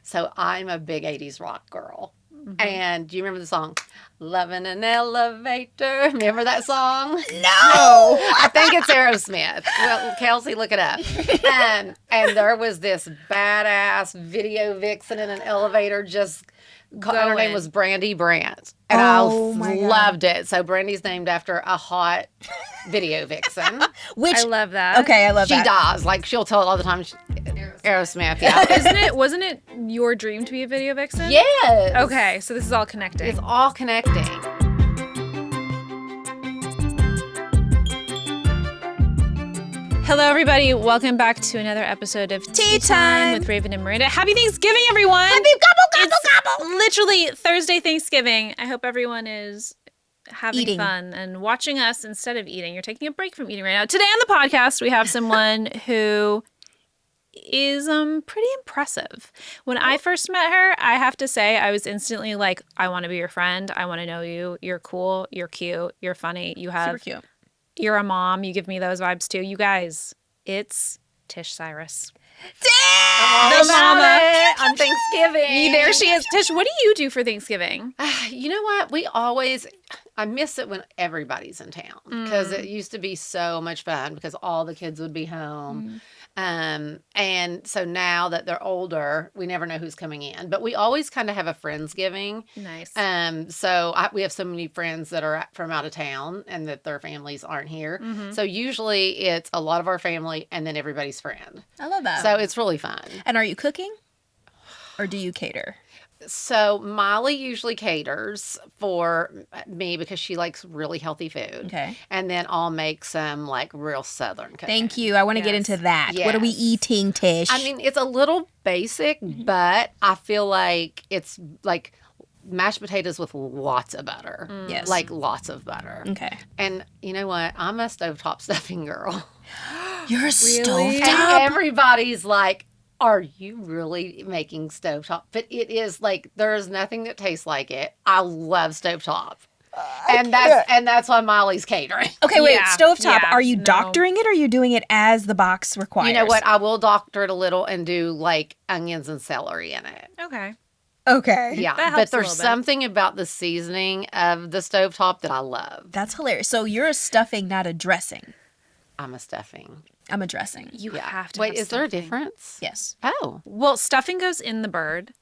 So I'm a big 80s rock girl. And do you remember the song, Loving an Elevator? Remember that song? No. I think it's Aerosmith. Well, Kelsey, look it up. And there was this badass video vixen in an elevator just, and her name was Brandy Brandt. And I loved it. So Brandy's named after a hot video vixen. Which, I love that. Okay, I love She that. does. Like, she'll tell it all the time. Aerosmith, yeah. Wasn't it your dream to be a video vixen? Yes. Okay, so this is all connecting. It's all connecting. Hello, everybody. Welcome back to another episode of Tea Time with Raven and Miranda. Happy Thanksgiving, everyone. Happy gobble, gobble, gobble. Literally Thursday Thanksgiving. I hope everyone is having Eating. fun and watching us instead of eating. You're taking a break from eating right now. Today on the podcast, we have someone who is pretty impressive. When I first met her, I have to say I was instantly like, I want to be your friend. I want to know you. You're cool. You're cute. You're funny. You have Super cute. You're a mom. You give me those vibes too. You guys, it's Tish Cyrus. The mama on Thanksgiving. There she is. Tish, what do you do for Thanksgiving? You know what? I miss it when everybody's in town because it used to be so much fun because all the kids would be home. And so now that they're older, we never know who's coming in, but we always kind of have a Friendsgiving. Nice. So we have so many friends that are from out of town and that their families aren't here. So usually it's a lot of our family and then everybody's friend. I love that. So it's really fun. And are you cooking? Or do you cater? So Molly usually caters for me because she likes really healthy food. Okay. And then I'll make some like real Southern cooking. Thank you. I want to get into that. Yes. What are we eating, Tish? I mean, it's a little basic, but I feel like it's like mashed potatoes with lots of butter. Yes. Like lots of butter. Okay. And you know what? I'm a stovetop stuffing girl. You're a And stovetop? everybody's like, are you really making stovetop? But it is like, there is nothing that tastes like it. I love stovetop. And that's why Molly's catering. Okay, wait. Yeah, Stovetop, yeah, are you no. doctoring it or are you doing it as the box requires? You know what? I will doctor it a little and do like onions and celery in it. Okay. Okay. Yeah, That helps but a there's little bit. something about the seasoning of the stovetop that I love. That's hilarious. So you're a stuffing, not a dressing. I'm a stuffing. I'm a dressing. You Yeah. have to Wait, have is there a stuffing. difference? Yes. Oh. Well, stuffing goes in the bird.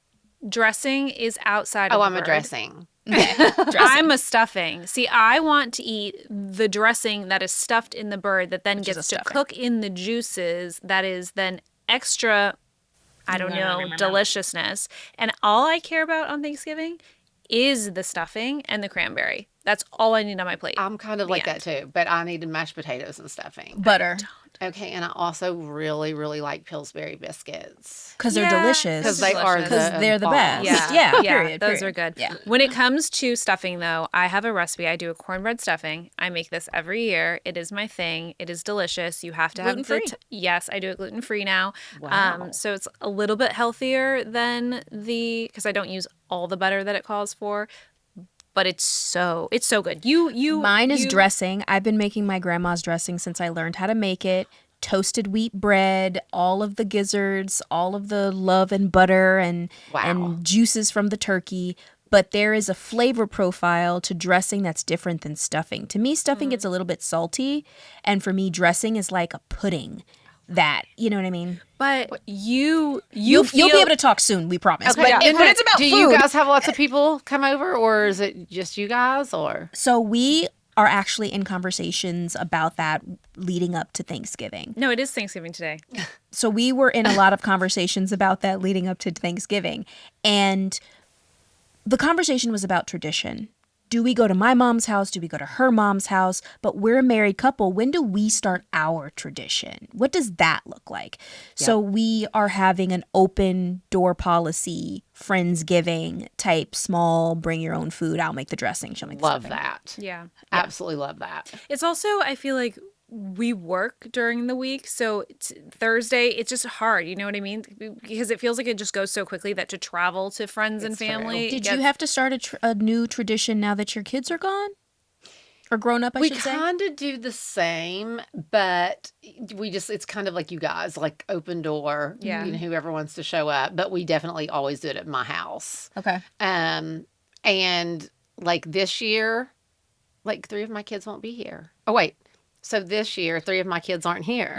Dressing is outside of Oh, the I'm a bird. dressing. I'm a stuffing. See, I want to eat the dressing that is stuffed in the bird that then Which is gets a to stuffing. cook in the juices that is then extra, I don't know, deliciousness. And all I care about on Thanksgiving is the stuffing and the cranberry. That's all I need on my plate. I'm kind of like end. that too, but I needed mashed potatoes and stuffing. Butter. Okay, and I also really, really like Pillsbury biscuits. Because they're Yeah, delicious. Because they are Because they're the bomb. best. Yeah, period. those period. are good. Yeah. When it comes to stuffing, though, I have a recipe. I do a cornbread stuffing. I make this every year. It is my thing. It is delicious. You have to have Gluten-free? yes, I do it gluten free now. Wow. So it's a little bit healthier than because I don't use all the butter that it calls for. But it's so good. Mine is dressing. I've been making my grandma's dressing since I learned how to make it. Toasted wheat bread, all of the gizzards, all of the love and butter and juices from the turkey. But there is a flavor profile to dressing that's different than stuffing. To me, stuffing gets a little bit salty. And for me, dressing is like a pudding. That, you know what I mean? But you'll You'll be able to talk soon, we promise. Okay, But yeah. when it's about Do food. you guys have lots of people come over, or is it just you guys, or? So we are actually in conversations about that leading up to Thanksgiving. No, it is Thanksgiving today. So we were in a lot of conversations about that leading up to Thanksgiving. And the conversation was about tradition. Do we go to my mom's house? Do we go to her mom's house? But we're a married couple. When do we start our tradition? What does that look like? So we are having an open door policy, Friendsgiving type, small, bring your own food. I'll make the dressing. She'll make the Love stuffing. that. Yeah. Absolutely love that. It's also, I feel like we work during the week. So Thursday, it's just hard. You know what I mean? Because it feels like it just goes so quickly that to travel to friends and It's true. family. Did you have to start a new tradition now that your kids are gone? Or grown up, I We should say? kind of do the same, but it's kind of like you guys, like open door, Yeah. whoever wants to show up. But we definitely always do it at my house. Okay. And like this year, like 3 of my kids won't be here. Oh, wait. So this year, 3 of my kids aren't here.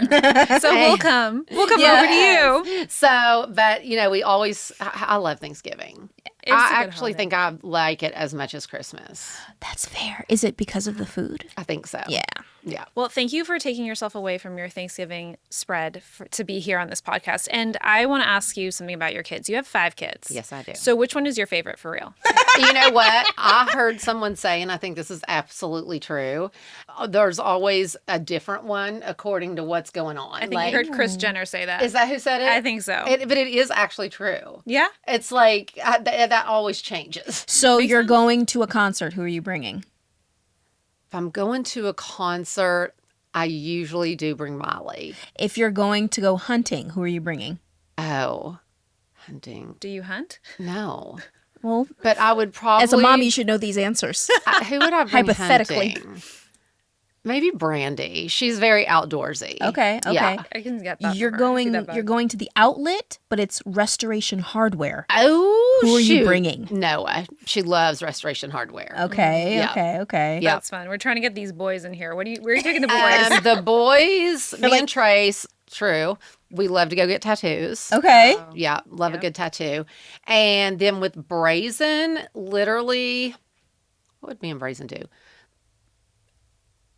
So we'll come. We'll come over to you. So, but we always, I love Thanksgiving. It's a I good actually holiday. think I like it as much as Christmas. That's fair. Is it because of the food? I think so. Yeah. Yeah. Well, thank you for taking yourself away from your Thanksgiving spread to be here on this podcast. And I want to ask you something about your kids. You have 5 kids. Yes, I do. So which one is your favorite for real? You know what? I heard someone say, and I think this is absolutely true, there's always a different one according to what's going on. I think you heard Kris Jenner say that. Is that who said it? I think so. But it is actually true. Yeah? It's like that always changes. So you're going to a concert. Who are you bringing? If I'm going to a concert, I usually do bring Molly. If you're going to go hunting, who are you bringing? Oh, hunting. Do you hunt? No. Well, But I would probably... as a mom, you should know these answers. Who would I bring Hypothetically. hunting? Maybe Brandy. She's very outdoorsy. Okay. Yeah. I can get that. You're from her. I see going. that vibe. You're going to the outlet, but it's Restoration Hardware. Oh, Who are you shoot. bringing? Noah. She loves Restoration Hardware. Okay. Yeah. Okay. Yeah. That's fun. We're trying to get these boys in here. Where are you taking the boys? The boys, me and Trace, true. We love to go get tattoos. Okay. Yeah, love a good tattoo. And then with Brazen, literally, what would me and Brazen do?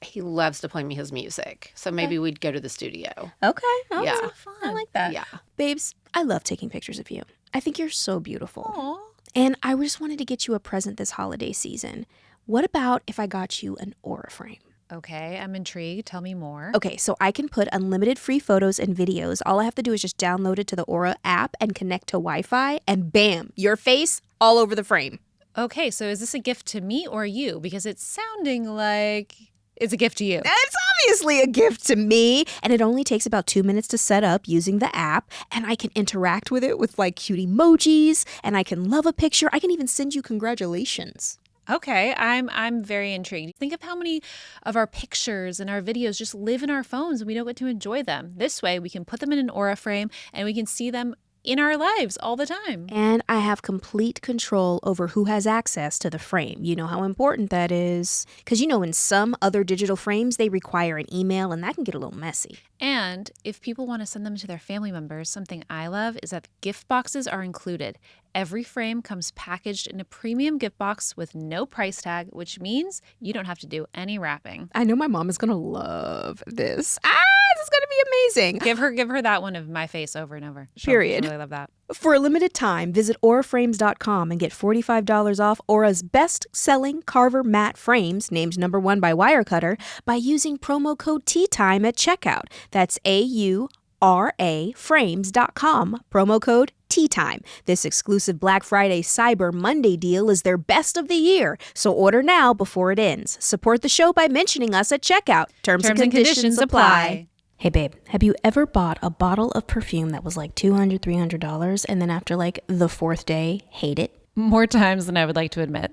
He loves to play me his music. So maybe we'd go to the studio. Okay. Oh, Yeah. that's fun. I like that. Yeah. Babes, I love taking pictures of you. I think you're so beautiful. Aw. And I just wanted to get you a present this holiday season. What about if I got you an Aura frame? Okay, I'm intrigued. Tell me more. Okay, so I can put unlimited free photos and videos. All I have to do is just download it to the Aura app and connect to Wi-Fi, and bam, your face all over the frame. Okay, so is this a gift to me or you? Because it's sounding like it's a gift to you. It's obviously a gift to me, and it only takes about 2 minutes to set up using the app, and I can interact with it with like cute emojis, and I can love a picture. I can even send you congratulations. Okay, I'm very intrigued. Think of how many of our pictures and our videos just live in our phones and we don't get to enjoy them. This way, we can put them in an Aura frame and we can see them in our lives all the time. And I have complete control over who has access to the frame. You know how important that is. Because in some other digital frames, they require an email, and that can get a little messy. And if people want to send them to their family members, something I love is that the gift boxes are included. Every frame comes packaged in a premium gift box with no price tag, which means you don't have to do any wrapping. I know my mom is going to love this. This is going to be amazing. Give her that one of my face over and over. Period. She'll really love that. For a limited time, visit auraframes.com and get $45 off Aura's best-selling Carver matte frames, named #1 by Wirecutter, by using promo code TEATIME at checkout. That's AURAFrames.com, promo code TEATIME. This exclusive Black Friday Cyber Monday deal is their best of the year, so order now before it ends. Support the show by mentioning us at checkout. Terms and conditions apply. Hey babe, have you ever bought a bottle of perfume that was like $200, $300 and then after like the 4th day, hate it? More times than I would like to admit.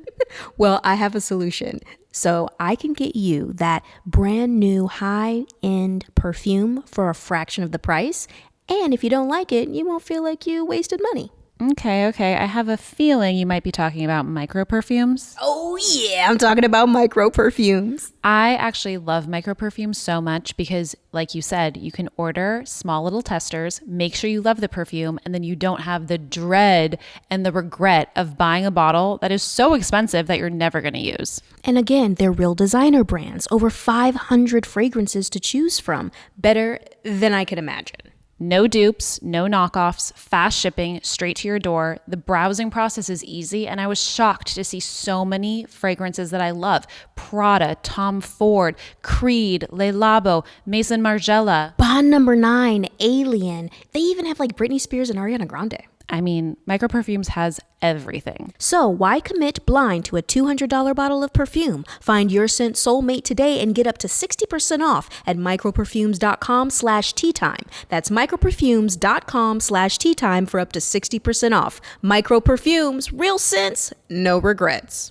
Well, I have a solution. So I can get you that brand new high-end perfume for a fraction of the price. And if you don't like it, you won't feel like you wasted money. Okay. I have a feeling you might be talking about micro perfumes. Oh yeah, I'm talking about micro perfumes. I actually love micro perfumes so much because, like you said, you can order small little testers, make sure you love the perfume, and then you don't have the dread and the regret of buying a bottle that is so expensive that you're never going to use. And again, they're real designer brands, over 500 fragrances to choose from. Better than I could imagine. No dupes, no knockoffs, fast shipping, straight to your door. The browsing process is easy, and I was shocked to see so many fragrances that I love. Prada, Tom Ford, Creed, Le Labo, Maison Margiela. Bond Number 9, Alien. They even have like Britney Spears and Ariana Grande. I mean, micro perfumes has everything. So why commit blind to a $200 bottle of perfume? Find your scent soulmate today and get up to 60% off at microperfumes.com/teatime. That's microperfumes.com/teatime for up to 60% off. Micro Perfumes, real scents, no regrets.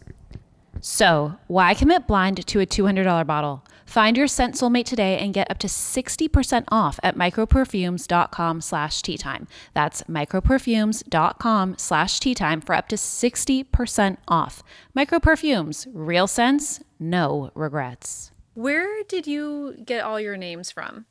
So, why commit blind to a $200 bottle? Find your scent soulmate today and get up to 60% off at microperfumes.com/teatime. That's microperfumes.com/teatime for up to 60% off. Micro Perfumes, real scents, no regrets. Where did you get all your names from?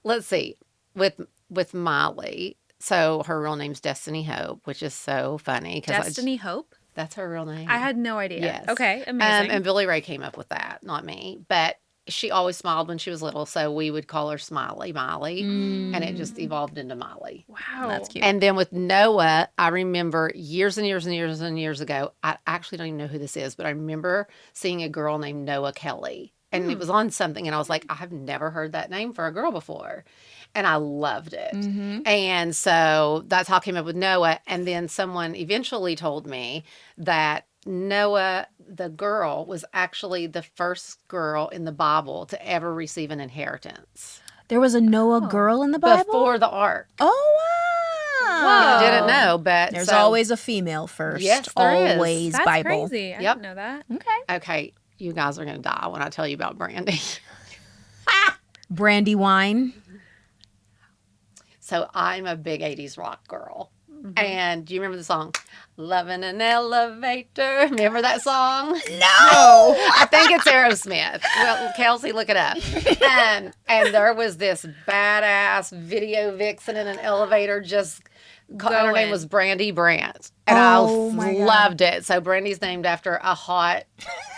Let's see. With Molly, so her real name's Destiny Hope, which is so funny. Destiny Hope? That's her real name. I had no idea. Yes. Okay, amazing. And Billy Ray came up with that, not me. But she always smiled when she was little, so we would call her Smiley Molly, and it just evolved into Molly. Wow. That's cute. And then with Noah, I remember years and years and years and years ago, I actually don't even know who this is, but I remember seeing a girl named Noah Kelly. And it was on something, and I was like, I've never heard that name for a girl before. And I loved it. And so that's how I came up with Noah. And then someone eventually told me that Noah, the girl, was actually the first girl in the Bible to ever receive an inheritance. There was a Noah girl in the Bible? Before the ark. Oh, wow. I didn't know, but There's always a female first. Yes, there is. Always That's Bible. crazy. I Yep. didn't know that. Okay, you guys are going to die when I tell you about Brandy. Brandy wine. So I'm a big 80s rock girl. And do you remember the song, Loving an Elevator? Remember that song? No. I think it's Aerosmith. Well, Kelsey, look it up. And there was this badass video vixen in an elevator just, her name was Brandy Brandt. And Oh, my I God. loved it. So Brandy's named after a hot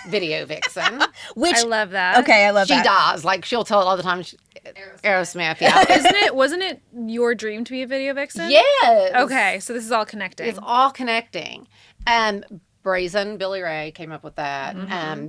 video vixen. Which, I love that. okay, I love She that. does. Like, she'll tell it all the time. Aerosmith, yeah. Wasn't it your dream to be a video vixen? Yes. Okay, so this is all connecting. It's all connecting. And Brazen, Billy Ray came up with that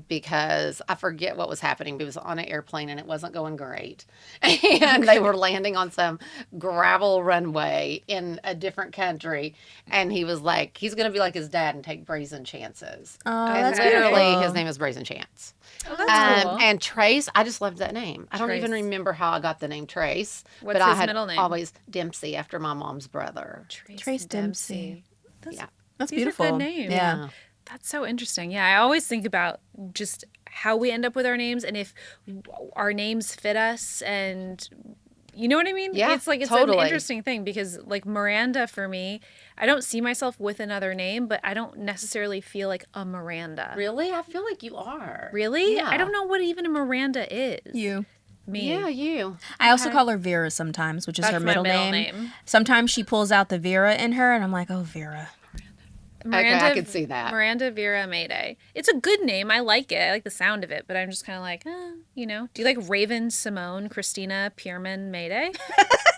because I forget what was happening. But it was on an airplane and it wasn't going great. And they were landing on some gravel runway in a different country. And he was like, he's going to be like his dad and take brazen chances. Oh, And that's literally, beautiful. his name is Brazen Chance. Oh, that's cool. And Trace, I just loved that name. I don't even Trace. remember how I got the name Trace. What's but I his had middle name? always Dempsey after my mom's brother. Trace Dempsey. Yeah. That's These are beautiful. good names. Yeah. That's so interesting. Yeah, I always think about just how we end up with our names and if our names fit us and you know what I mean? Yeah, it's like it's totally. an interesting thing because like Miranda for me, I don't see myself with another name, but I don't necessarily feel like a Miranda. Really? I feel like you are. Really? Yeah. I don't know what even a Miranda is. You. Me. Yeah, you. I also call her Vera sometimes, which is That's her my middle middle name. name. Sometimes she pulls out the Vera in her, and I'm like, oh, Vera. Miranda, I could see that. Miranda Vera Mayday. It's a good name. I like it. I like the sound of it, but I'm just kind of like, you know. Do you like Raven, Simone, Christina, Pierman, Mayday?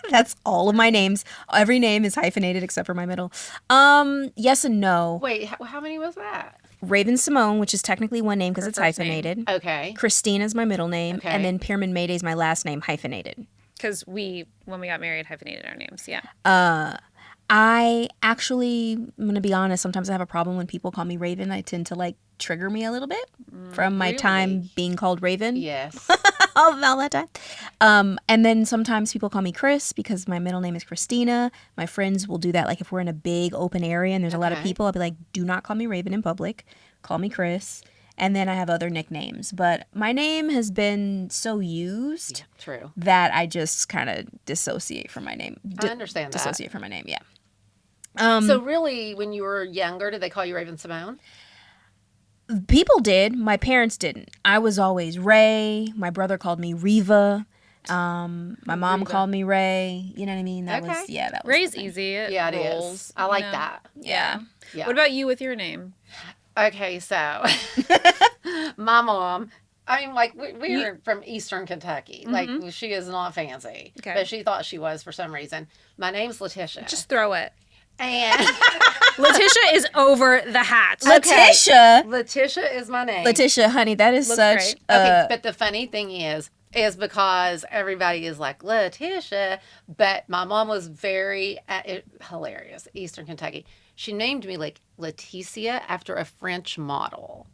That's all of my names. Every name is hyphenated except for my middle. Yes and no. Wait, how many was that? Raven Simone, which is technically one name because it's first name. hyphenated. Okay. Christina's my middle name, Okay. and then Pierman Mayday is my last name, hyphenated. Because when we got married, hyphenated our names. Yeah. I actually, I'm going to be honest, sometimes I have a problem when people call me Raven. I tend to like trigger me a little bit from my time being called Raven. Yes. All that time. And then sometimes people call me Chris because my middle name is Christina. My friends will do that. Like if we're in a big open area and there's a lot of Okay. people, I'll be like, do not call me Raven in public. Call me Chris. And then I have other nicknames. But my name has been so used True. that I just kind of dissociate from my name. I understand that. Dissociate from my name, yeah. So really, when you were younger, did they call you Raven Simone? People did. My parents didn't. I was always Ray. My brother called me Reva. My mom Reva. called me Ray. You know what I mean? That was Okay. that was Ray's the thing. easy. It Yeah, it rolls, is. I like you know? that. Yeah. Yeah. What about you with your name? Okay, so my mom, I mean, like, we're from Eastern Kentucky. Like, she is not fancy. Okay. But she thought she was for some reason. My name's Letitia. Just throw it. And Letitia is over the hat. Letitia. Letitia is my name. Letitia, honey, that is Looks such great. Okay, a but the funny thing is, is because everybody is like Letitia, but my mom was very hilarious. Eastern Kentucky. She named me like Leticia after a French model.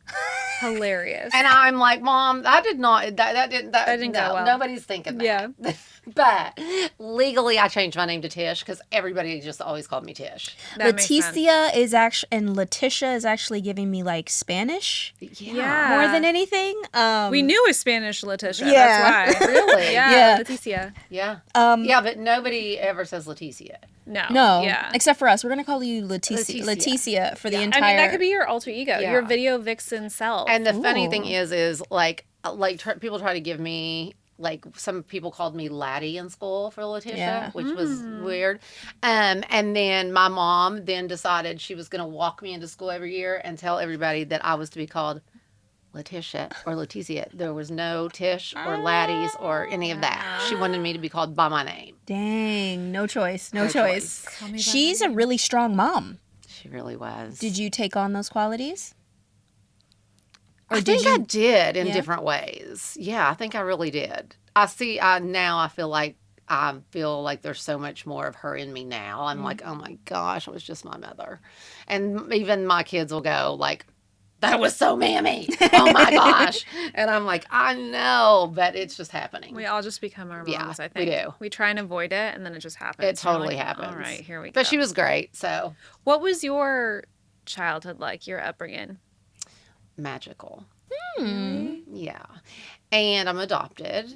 Hilarious. And I'm like, Mom, I did not. That didn't go well. Nobody's thinking that. Yeah. But legally, I changed my name to Tish because everybody just always called me Tish. That makes sense. Leticia is actually, and Letitia is actually giving me like Spanish Yeah. more than anything. We knew a Spanish Letitia. Yeah. That's why. Really? Yeah. Leticia. Yeah. Um, Yeah, but nobody ever says Leticia. No, Yeah. except for us. We're going to call you Leticia for the entire... I mean, that could be your alter ego, Yeah. your video vixen self. And the funny Ooh. thing is people try to give me, like, some people called me Laddie in school for Letitia, Yeah. which was weird. And then my mom then decided she was going to walk me into school every year and tell everybody that I was to be called Letitia or Leticia. There was no Tish or Laddies or any of that. She wanted me to be called by my name. Dang, no choice. No No choice. Call me by She's my a name. really strong mom. She really was. Did you take on those qualities? I think I did in Yeah. different ways. Yeah, I think I really did. Now I feel like there's so much more of her in me now. I'm like, oh my gosh, it was just my mother. And even my kids will go like, that was so mammy. Oh my gosh. And I'm like, I know, but it's just happening. We all just become our moms, Yeah, I we think. do. We try and avoid it, and then it just happens. It totally You're like, happens. All right, here we go. But she was great, so What was your childhood like, your upbringing? magical. Hmm. Yeah. And I'm adopted.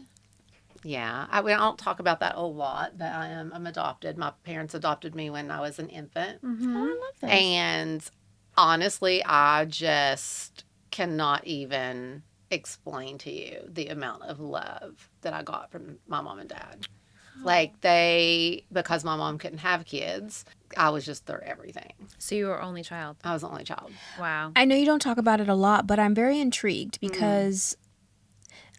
Yeah. I don't talk about that a lot, but I'm adopted. My parents adopted me when I was an infant. Mm-hmm. Oh, I love this. And honestly, I just cannot even explain to you the amount of love that I got from my mom and dad. Like because my mom couldn't have kids, I was just their everything. So you were only child. I was the only child. Wow. I know you don't talk about it a lot, but I'm very intrigued because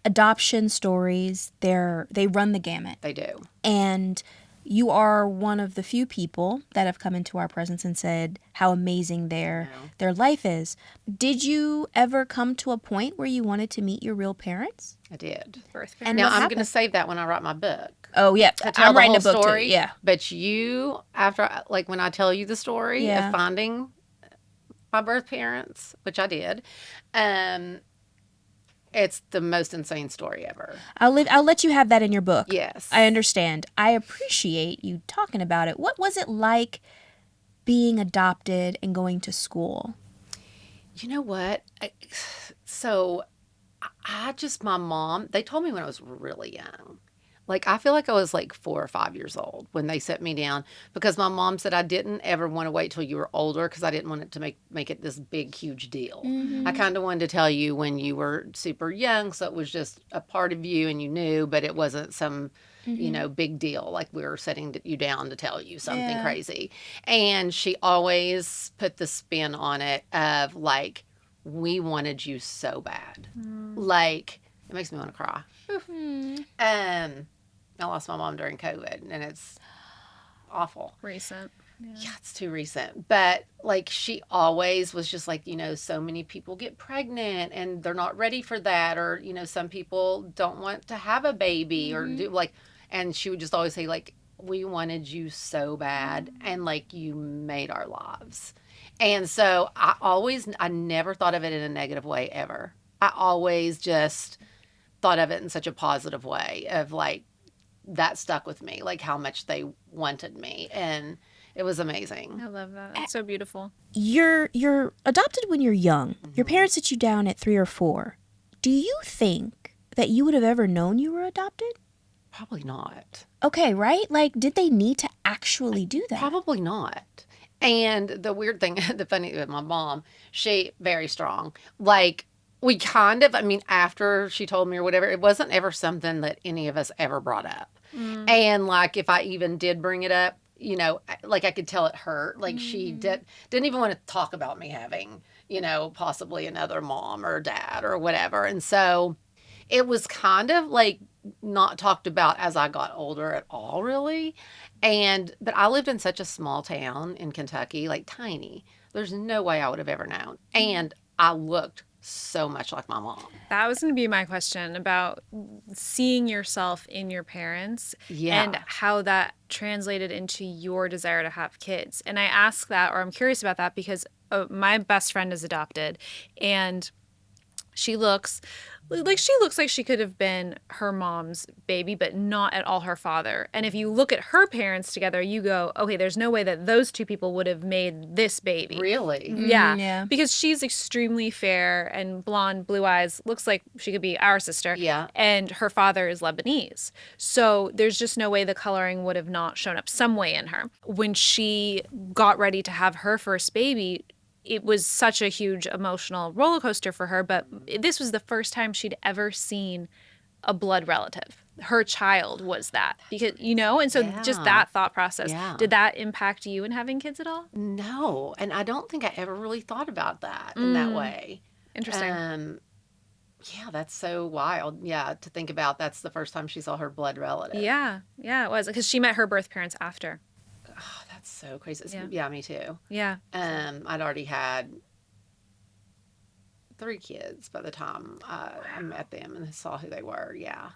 adoption stories, they run the gamut. They do. And you are one of the few people that have come into our presence and said how amazing their life is. Did you ever come to a point where you wanted to meet your real parents? I did. Birth And Now what I'm happened? going to save that when I write my book. Oh, yeah. To tell I'm the writing whole a book story. too. Yeah. But when I tell you the story Yeah. of finding my birth parents, which I did, it's the most insane story ever. I'll let you have that in your book. Yes. I understand. I appreciate you talking about it. What was it like being adopted and going to school? You know what? My mom, they told me when I was really young. Like, I feel like I was like 4 or 5 years old when they set me down because my mom said I didn't ever want to wait till you were older because I didn't want it to make it this big, huge deal. I kind of wanted to tell you when you were super young, so it was just a part of you and you knew, but it wasn't some, big deal. Like we were setting you down to tell you something Yeah. crazy. And she always put the spin on it of like, we wanted you so bad. Like, it makes me want to cry. I lost my mom during COVID, and it's awful. Recent. Yeah, it's too recent. But, like, she always was just like, so many people get pregnant, and they're not ready for that. Or, some people don't want to have a baby or do, like, and she would just always say, like, we wanted you so bad, and, like, you made our lives. And so I never thought of it in a negative way ever. I always just thought of it in such a positive way of like, that stuck with me, like how much they wanted me. And it was amazing. I love that. It's so beautiful. You're adopted when you're young. Your parents sit you down at 3 or 4. Do you think that you would have ever known you were adopted? Probably not. Okay, right? Like, did they need to actually do that? Probably not. And the weird thing, the funny thing with my mom, she very strong. Like, we after she told me or whatever, it wasn't ever something that any of us ever brought up. And like, if I even did bring it up, like I could tell it hurt. Like she didn't even want to talk about me having, possibly another mom or dad or whatever. And so it was kind of like not talked about as I got older at all, really. But I lived in such a small town in Kentucky, like tiny. There's no way I would have ever known. And I looked so much like my mom. That was going to be my question about seeing yourself in your parents and how that translated into your desire to have kids. And I ask that, or I'm curious about that, because my best friend is adopted, and she looks like she could have been her mom's baby, but not at all her father. And if you look at her parents together, you go, okay, there's no way that those two people would have made this baby. Really? Yeah. Yeah. Because she's extremely fair and blonde, blue eyes, looks like she could be our sister. Yeah. And her father is Lebanese. So there's just no way the coloring would have not shown up some way in her. When she got ready to have her first baby, it was such a huge emotional roller coaster for her, but this was the first time she'd ever seen a blood relative. Her child was that, because, and so just that thought process. Yeah. Did that impact you in having kids at all? No, and I don't think I ever really thought about that in that way. Interesting. Yeah, that's so wild. Yeah, to think about that's the first time she saw her blood relative. Yeah, it was, because she met her birth parents after. Oh, that's so crazy. Yeah, me too. Yeah. I'd already had 3 kids by the time I met them and saw who they were. Yeah.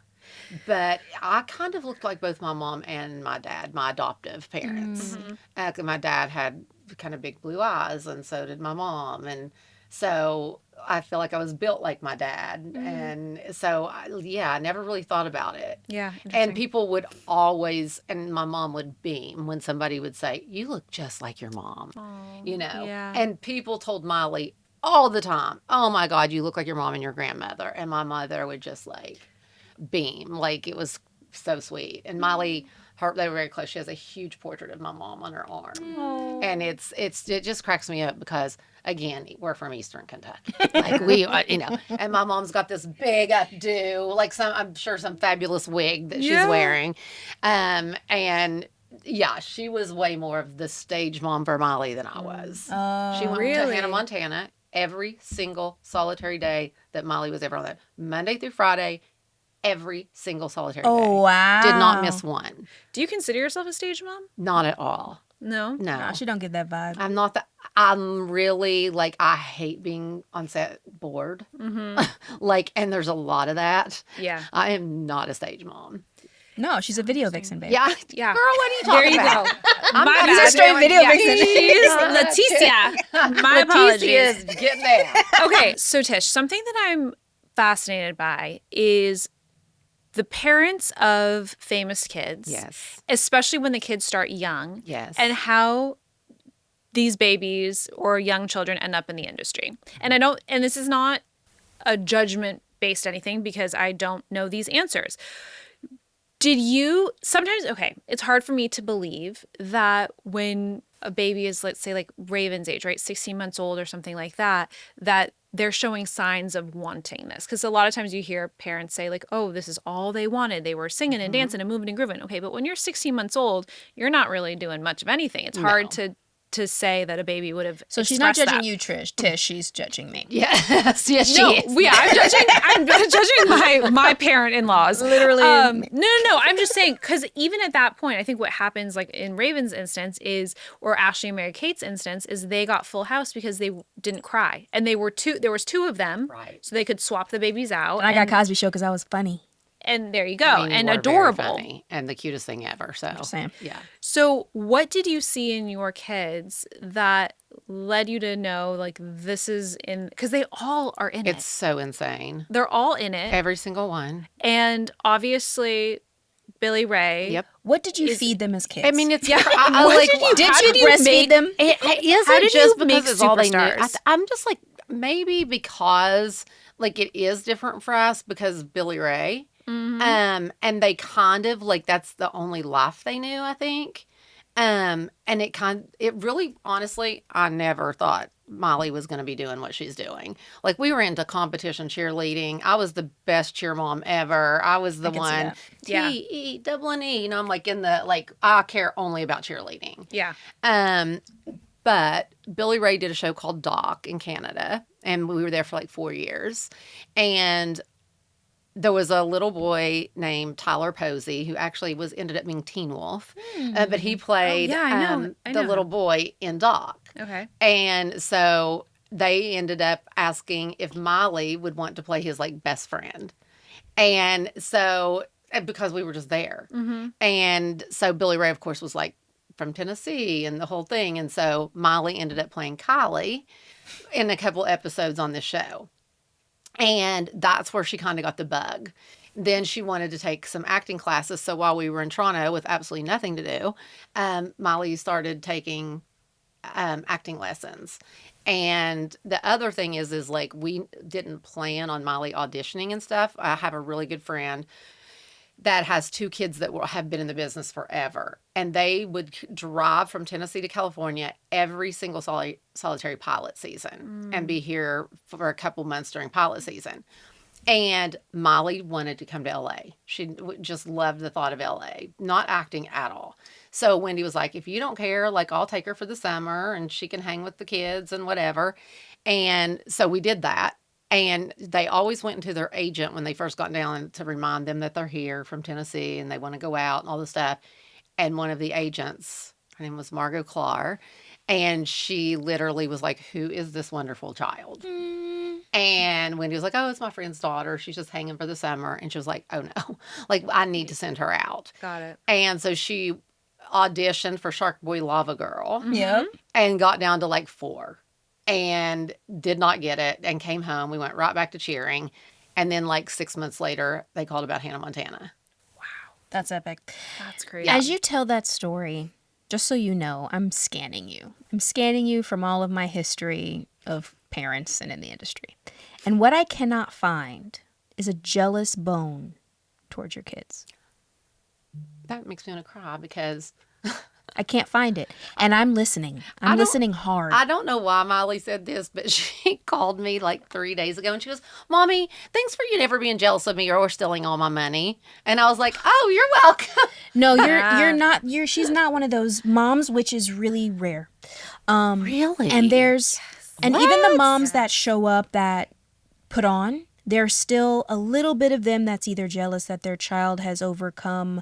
But I kind of looked like both my mom and my dad, my adoptive parents. My dad had kind of big blue eyes, and so did my mom. And so I feel like I was built like my dad. And so, I never really thought about it. Yeah. And people would always, and my mom would beam when somebody would say, you look just like your mom, Yeah. And people told Miley all the time, oh my God, you look like your mom and your grandmother. And my mother would just beam. It was so sweet. And Miley, they were very close. She has a huge portrait of my mom on her arm. Aww. And it just cracks me up because, again, we're from Eastern Kentucky. We are, and my mom's got this big updo, I'm sure some fabulous wig that she's wearing. And yeah, she was way more of the stage mom for Miley than I was. She went to Hannah, Montana every single solitary day that Miley was ever on that. Monday through Friday, every single solitary day. Oh, wow. Did not miss one. Do you consider yourself a stage mom? Not at all. No? No. She don't get that vibe. I'm not that. I'm really I hate being on set bored. And there's a lot of that. Yeah. I am not a stage mom. No, she's a video vixen, babe. Yeah. Yeah. Girl, what are you talking about? There you go. I'm My not bad. She's a straight video vixen. She's Leticia. My apologies. is getting there. Okay, so Tish, something that I'm fascinated by is the parents of famous kids. Yes. Especially when the kids start young. Yes. And how these babies or young children end up in the industry. And this is not a judgment based anything, because I don't know these answers. It's hard for me to believe that when a baby is, let's say, Raven's age, right, 16 months old or something like that, that they're showing signs of wanting this. Because a lot of times you hear parents say, oh, this is all they wanted. They were singing and dancing and moving and grooving. Okay, but when you're 16 months old, you're not really doing much of anything. It's hard to say that a baby would have. So she's not judging that. you, Tish. She's judging me. Yes, she is. Yeah, I'm judging my parent-in-laws. Literally. No. I'm just saying, because even at that point, I think what happens, in Raven's instance or Ashley and Mary Kate's instance, is they got full house because they didn't cry, and there was 2 of them, Right? So they could swap the babies out. And I got Cosby Show because I was funny. And there you go, I mean, and you were adorable, very funny and the cutest thing ever. So, Same. Yeah. So what did you see in your kids that led you to know, this is in, because they all are in It's so insane. They're all in it. Every single one. And obviously Billy Ray. Yep. What did you feed them as kids? I mean, it's Yeah. did you breastfeed them? It How isn't did just you make because it's all they knew. superstars? I'm just maybe because it is different for us because Billy Ray. And they kind of that's the only life they knew, I think. And it really, honestly, I never thought Molly was going to be doing what she's doing. We were into competition cheerleading. I was the best cheer mom ever. I was the one T-E-double-N-E. I'm in the I care only about cheerleading. Yeah. But Billy Ray did a show called Doc in Canada, and we were there for 4 years. And there was a little boy named Tyler Posey who actually ended up being Teen Wolf, but he played I know the little boy in Doc. Okay. And so they ended up asking if Molly would want to play his like best friend. And so, because we were just there. And so Billy Ray, of course, was like from Tennessee and the whole thing. And so Molly ended up playing Kylie in a couple episodes on this show. And that's where she kind of got the bug. Then she wanted to take some acting classes. So while we were in Toronto with absolutely nothing to do, Molly started taking acting lessons. And the other thing is like we didn't plan on Molly auditioning and stuff. I have a really good friend that has two kids that have been in the business forever. And they would drive from Tennessee to California every single solitary pilot season and be here for a couple months during pilot season. And Molly wanted to come to LA. She just loved the thought of LA, not acting at all. So Wendy was like, if you don't care, like I'll take her for the summer and she can hang with the kids and whatever. And so we did that. And they always went into their agent when they first got down to remind them that they're here from Tennessee and they want to go out and all this stuff. And one of the agents, her name was Margot Clar, and she literally was like, who is this wonderful child? And Wendy was like, oh, it's my friend's daughter. She's just hanging for the summer. And she was like, oh no, like I need to send her out. Got it. And so she auditioned for Shark Boy Lava Girl Yep. and got down to like 4 and did not get it and came home. We went right back to cheering. And then like 6 months later, they called about Hannah Montana. That's epic. That's crazy. As you tell that story, just so you know, I'm scanning you. I'm scanning you from all of my history of parents and in the industry. And what I cannot find is a jealous bone towards your kids. That makes me want to cry because I can't find it. And I'm listening. I'm listening hard. I don't know why Molly said this, but she called me like 3 days ago and she goes, Mommy, thanks for you never being jealous of me or stealing all my money. And I was like, oh, you're welcome. No, she's not one of those moms, which is really rare. Really? And even the moms that show up that put on, there's still a little bit of them that's either jealous that their child has overcome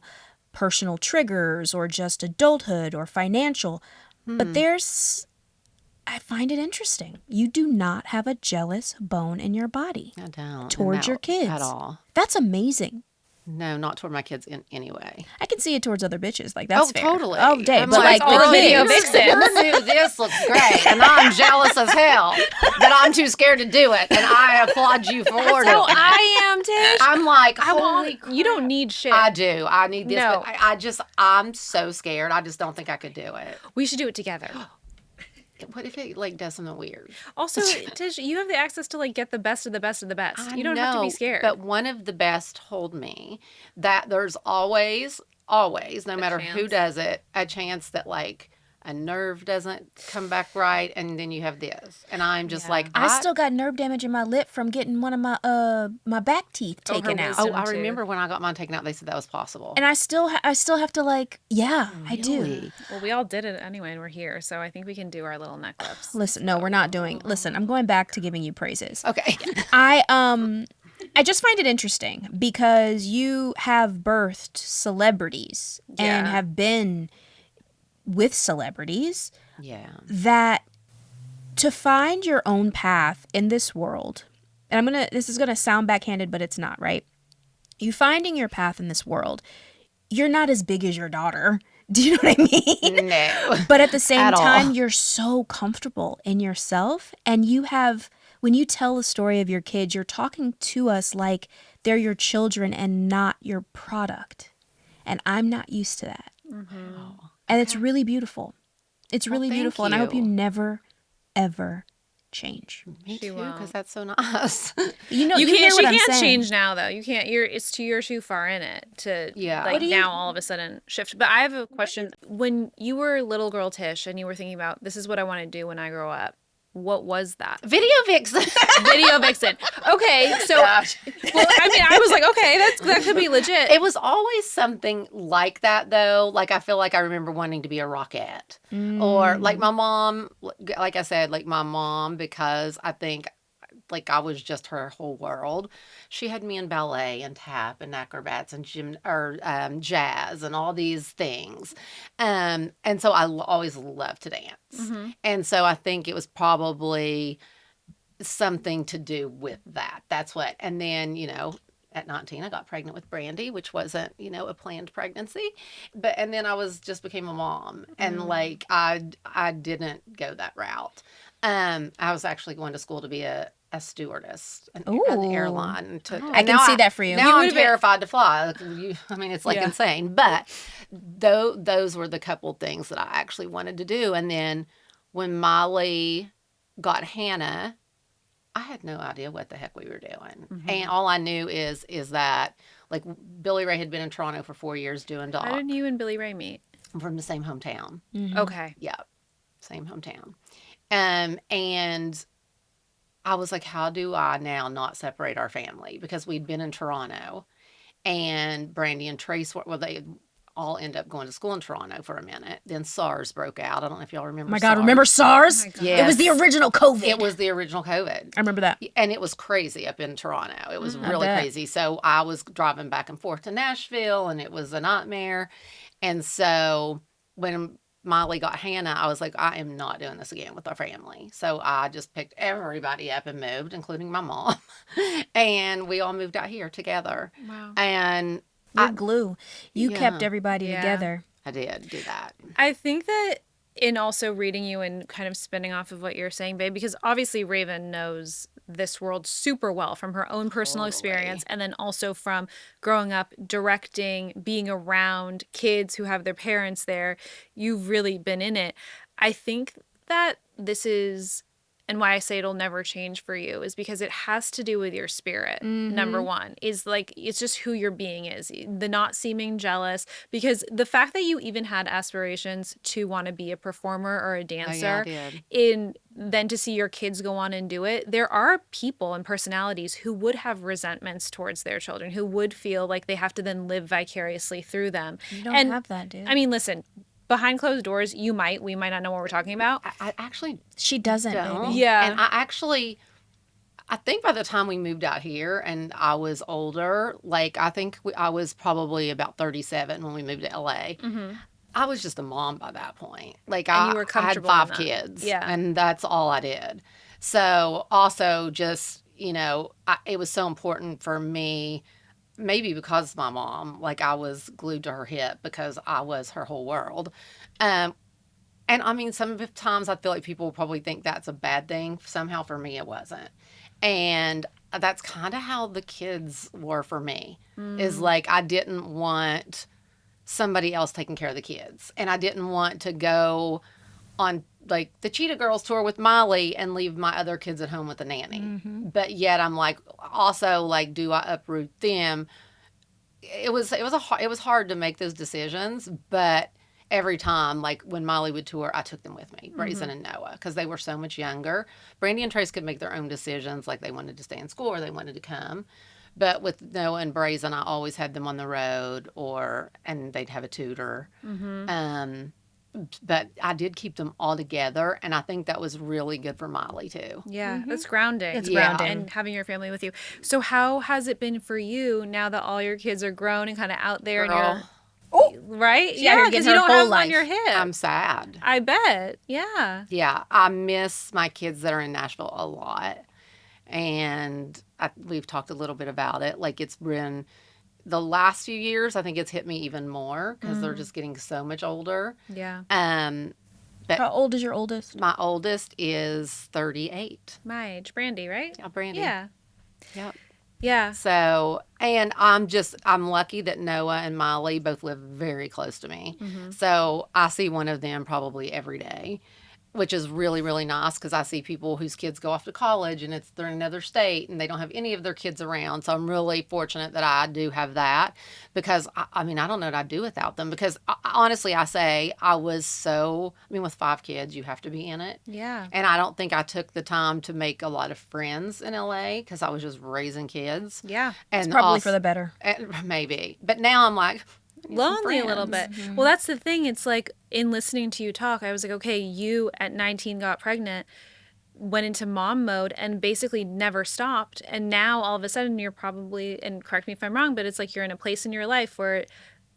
personal triggers or just adulthood or financial. But I find it interesting. You do not have a jealous bone in your body. I don't. Towards your kids. At all. That's amazing. No, not toward my kids in any way. I can see it towards other bitches. Like, that's fair. Totally. Oh, Dave. I'm But like, all the video kids. vixens. This looks great. And I'm jealous as hell that I'm too scared to do it. And I applaud you for it. So I am, Tish. I'm like, holy You don't need shit. I do. I need this. No. But I'm so scared. I just don't think I could do it. We should do it together. What if it like does something weird? Also, Tish, you have the access to like get the best of the best of the best. I You don't have to be know, scared. But one of the best told me that there's always, no matter who chance. does it, a chance that like a nerve doesn't come back right, and then you have this. And I'm just like, I still got nerve damage in my lip from getting one of my back teeth Oh, her taken out. wisdom. Oh, I too. remember when I got mine taken out, they said that was possible. And I still have to like, I do. Really? Well, we all did it anyway, and we're here, so I think we can do our little neck lifts. Listen, no, we're not doing. Listen, I'm going back to giving you praises. Okay. I just find it interesting because you have birthed celebrities and Yeah. have been with celebrities Yeah. that to find your own path in this world, and this is gonna sound backhanded, but it's not, right? You finding your path in this world, you're not as big as your daughter. Do you know what I mean? No. But at the same At all. time, you're so comfortable in yourself. And when you tell the story of your kids, you're talking to us like they're your children and not your product. And I'm not used to that. And it's really beautiful. It's really thank beautiful. And I hope you you. never, ever change. Me She too, won't. because that's so nice. You know, You hear can't. what She I'm can't saying. change now, though. You can't. You're too far in it to Yeah. like What do now all of a sudden shift. But I have a question. When you were little girl Tish and you were thinking about this is what I want to do when I grow up, what was that? Video vixen. Video vixen. Okay, so Gosh. well, I mean, I was like, okay, that could be legit. It was always something like that, though. Like, I feel like I remember wanting to be a rockette. Or, like, my mom, like I said, like, my mom, because I think, like, I was just her whole world. She had me in ballet and tap and acrobats and jazz and all these things. And so I always loved to dance. And so I think it was probably something to do with that. That's what. And then, at 19, I got pregnant with Brandy, which wasn't, a planned pregnancy. And then I became a mom. And like, I didn't go that route. I was actually going to school to be a stewardess at the airline. I can see that for you. Now I'm terrified to fly. It's like insane. But those were the couple things that I actually wanted to do. And then when Molly got Hannah, I had no idea what the heck we were doing. Mm-hmm. And all I knew is that, like, Billy Ray had been in Toronto for 4 years doing doc. How did you and Billy Ray meet? I'm from the same hometown. Mm-hmm. Okay. Yeah, same hometown. And I was like, how do I now not separate our family? Because we'd been in Toronto, and Brandy and Trace, they all end up going to school in Toronto for a minute. Then SARS broke out. I don't know if y'all remember. Oh my God, remember SARS? Yes. It was the original COVID. It was the original COVID. I remember that. And it was crazy up in Toronto. It was really crazy. So I was driving back and forth to Nashville, and it was a nightmare. And so when Molly got Hannah, I was like, I am not doing this again with our family. So I just picked everybody up and moved, including my mom. And we all moved out here together. Wow. And you're glue. You kept everybody together. I did do that. I think that in also reading you and kind of spinning off of what you're saying, babe, because obviously Raven knows this world super well from her own personal experience, and then also from growing up directing, being around kids who have their parents there. You've really been in it. I think that this is, and why I say it'll never change for you, is because it has to do with your spirit. Mm-hmm. Number one is like, it's just who your being is, the not seeming jealous, because the fact that you even had aspirations to want to be a performer or a dancer, then to see your kids go on and do it, there are people and personalities who would have resentments towards their children, who would feel like they have to then live vicariously through them. You don't have that, dude. I mean, listen, behind closed doors, we might not know what we're talking about. I actually she doesn't, don't. Baby. Yeah. And I think by the time we moved out here and I was older, like I think I was probably about 37 when we moved to LA. Mm-hmm. I was just a mom by that point. Like you were comfortable I had 5 kids. Yeah. And that's all I did. So also just, it was so important for me. Maybe because of my mom, like I was glued to her hip because I was her whole world. And I mean, sometimes I feel like people probably think that's a bad thing. Somehow for me, it wasn't. And that's kind of how the kids were for me, is like I didn't want somebody else taking care of the kids. And I didn't want to go on like the Cheetah Girls tour with Molly and leave my other kids at home with a nanny. Mm-hmm. But yet I'm like, also like, do I uproot them? It was hard to make those decisions, but every time, like when Molly would tour, I took them with me, Brazen and Noah, because they were so much younger. Brandy and Trace could make their own decisions, like they wanted to stay in school or they wanted to come. But with Noah and Brazen, I always had them on the road, and they'd have a tutor. Mm-hmm. But I did keep them all together, and I think that was really good for Molly too. Yeah, that's grounding. It's grounding. And having your family with you. So how has it been for you now that all your kids are grown and kind of out there? Girl. Right? Yeah, because you don't have them life on your hip. I'm sad. I bet. Yeah. Yeah, I miss my kids that are in Nashville a lot. And we've talked a little bit about it. Like it's been the last few years, I think it's hit me even more because they're just getting so much older. Yeah. But how old is your oldest? My oldest is 38. My age. Brandy, right? Yeah, Brandy. Yeah. Yep. Yeah. So, and I'm lucky that Noah and Molly both live very close to me. Mm-hmm. So I see one of them probably every day, which is really, really nice because I see people whose kids go off to college and they're in another state and they don't have any of their kids around. So I'm really fortunate that I do have that because, I don't know what I'd do without them because honestly, I say with 5 kids, you have to be in it. Yeah. And I don't think I took the time to make a lot of friends in LA because I was just raising kids. Yeah. And it's probably for the better. Maybe. But now I'm like, lonely a little bit. Mm-hmm. Well, that's the thing. It's like in listening to you talk, I was like, okay, you at 19 got pregnant, went into mom mode and basically never stopped. And now all of a sudden you're probably, and correct me if I'm wrong, but it's like you're in a place in your life where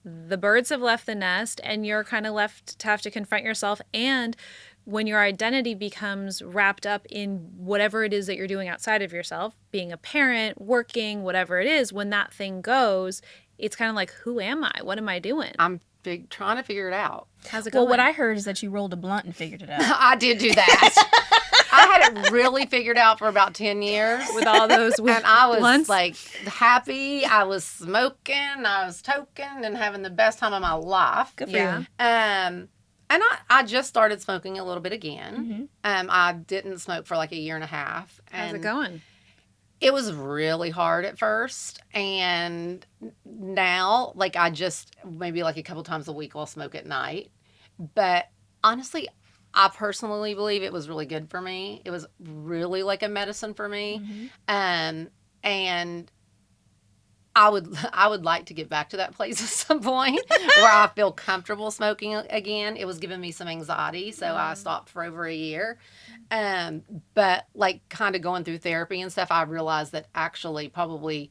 the birds have left the nest and you're kind of left to have to confront yourself and when your identity becomes wrapped up in whatever it is that you're doing outside of yourself, being a parent, working, whatever it is, when that thing goes, it's kind of like, who am I? What am I doing? I'm trying to figure it out. How's it going? Well, what I heard is that you rolled a blunt and figured it out. I did do that. I had it really figured out for about 10 years. With all those And I was blunts? like happy. I was smoking. I was toking and having the best time of my life. Good for Yeah. you. And I just started smoking a little bit again. I didn't smoke for like a year and a half. How's it And going? it was really hard at first. And now, like, I just maybe like a couple times a week I'll smoke at night. But honestly, I personally believe it was really good for me. It was really like a medicine for me. And I would like to get back to that place at some point where I feel comfortable smoking again. It was giving me some anxiety, so I stopped for over a year. But like kind of going through therapy and stuff, I realized that actually probably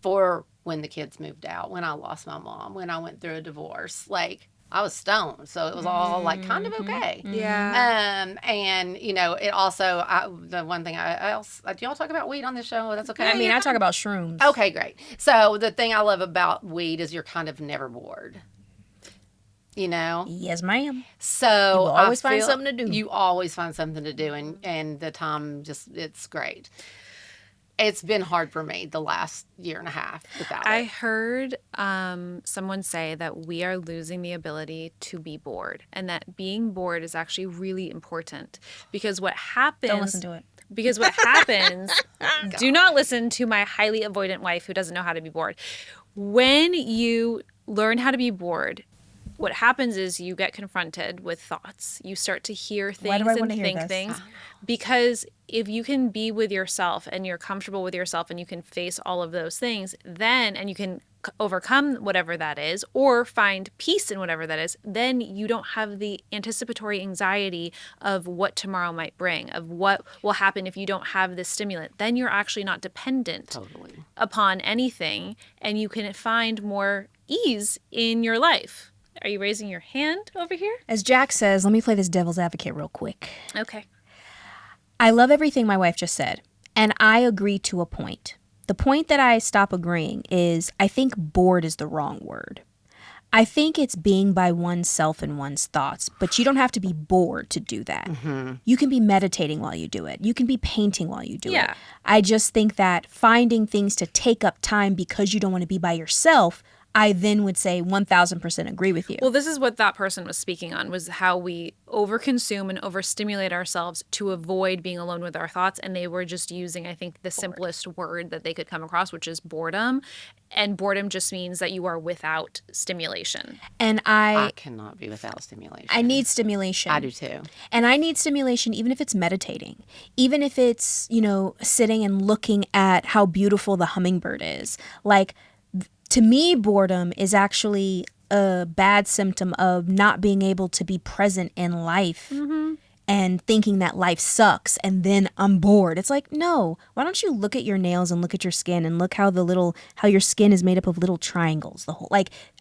for when the kids moved out, when I lost my mom, when I went through a divorce, like I was stoned, so it was all like kind of okay. Yeah. And you know, it also the one thing I else do y'all talk about weed on this show? That's okay. I mean, I talk about shrooms. Okay, great. So the thing I love about weed is you're kind of never bored. You know? Yes, ma'am. So You will always I find feel something to do. You always find something to do, and the time it's great. It's been hard for me the last year and a half without I it. heard someone say that we are losing the ability to be bored, and that being bored is actually really important because what happens. Don't listen to it. Because what happens, do not listen to my highly avoidant wife who doesn't know how to be bored. When you learn how to be bored, what happens is you get confronted with thoughts. You start to hear things Why do I and wanna hear think this? things. Because if you can be with yourself and you're comfortable with yourself and you can face all of those things, then, and you can overcome whatever that is or find peace in whatever that is, then you don't have the anticipatory anxiety of what tomorrow might bring, of what will happen if you don't have this stimulant. Then you're actually not dependent Totally. upon anything and you can find more ease in your life. Are you raising your hand over here? As Jack says, let me play this devil's advocate real quick. Okay. I love everything my wife just said, and I agree to a point. The point that I stop agreeing is I think bored is the wrong word. I think it's being by oneself and one's thoughts, but you don't have to be bored to do that. You can be meditating while you do it. You can be painting while you do Yeah. it. I just think that finding things to take up time because you don't want to be by yourself, I then would say 1000% agree with you. Well, this is what that person was speaking on, was how we overconsume and overstimulate ourselves to avoid being alone with our thoughts. And they were just using, I think, the simplest word that they could come across, which is boredom. And boredom just means that you are without stimulation. And I cannot be without stimulation. I need stimulation. I do too. And I need stimulation even if it's meditating, even if it's, sitting and looking at how beautiful the hummingbird is. Like, to me, boredom is actually a bad symptom of not being able to be present in life and thinking that life sucks and then I'm bored. It's like, no, why don't you look at your nails and look at your skin and look how how your skin is made up of little triangles.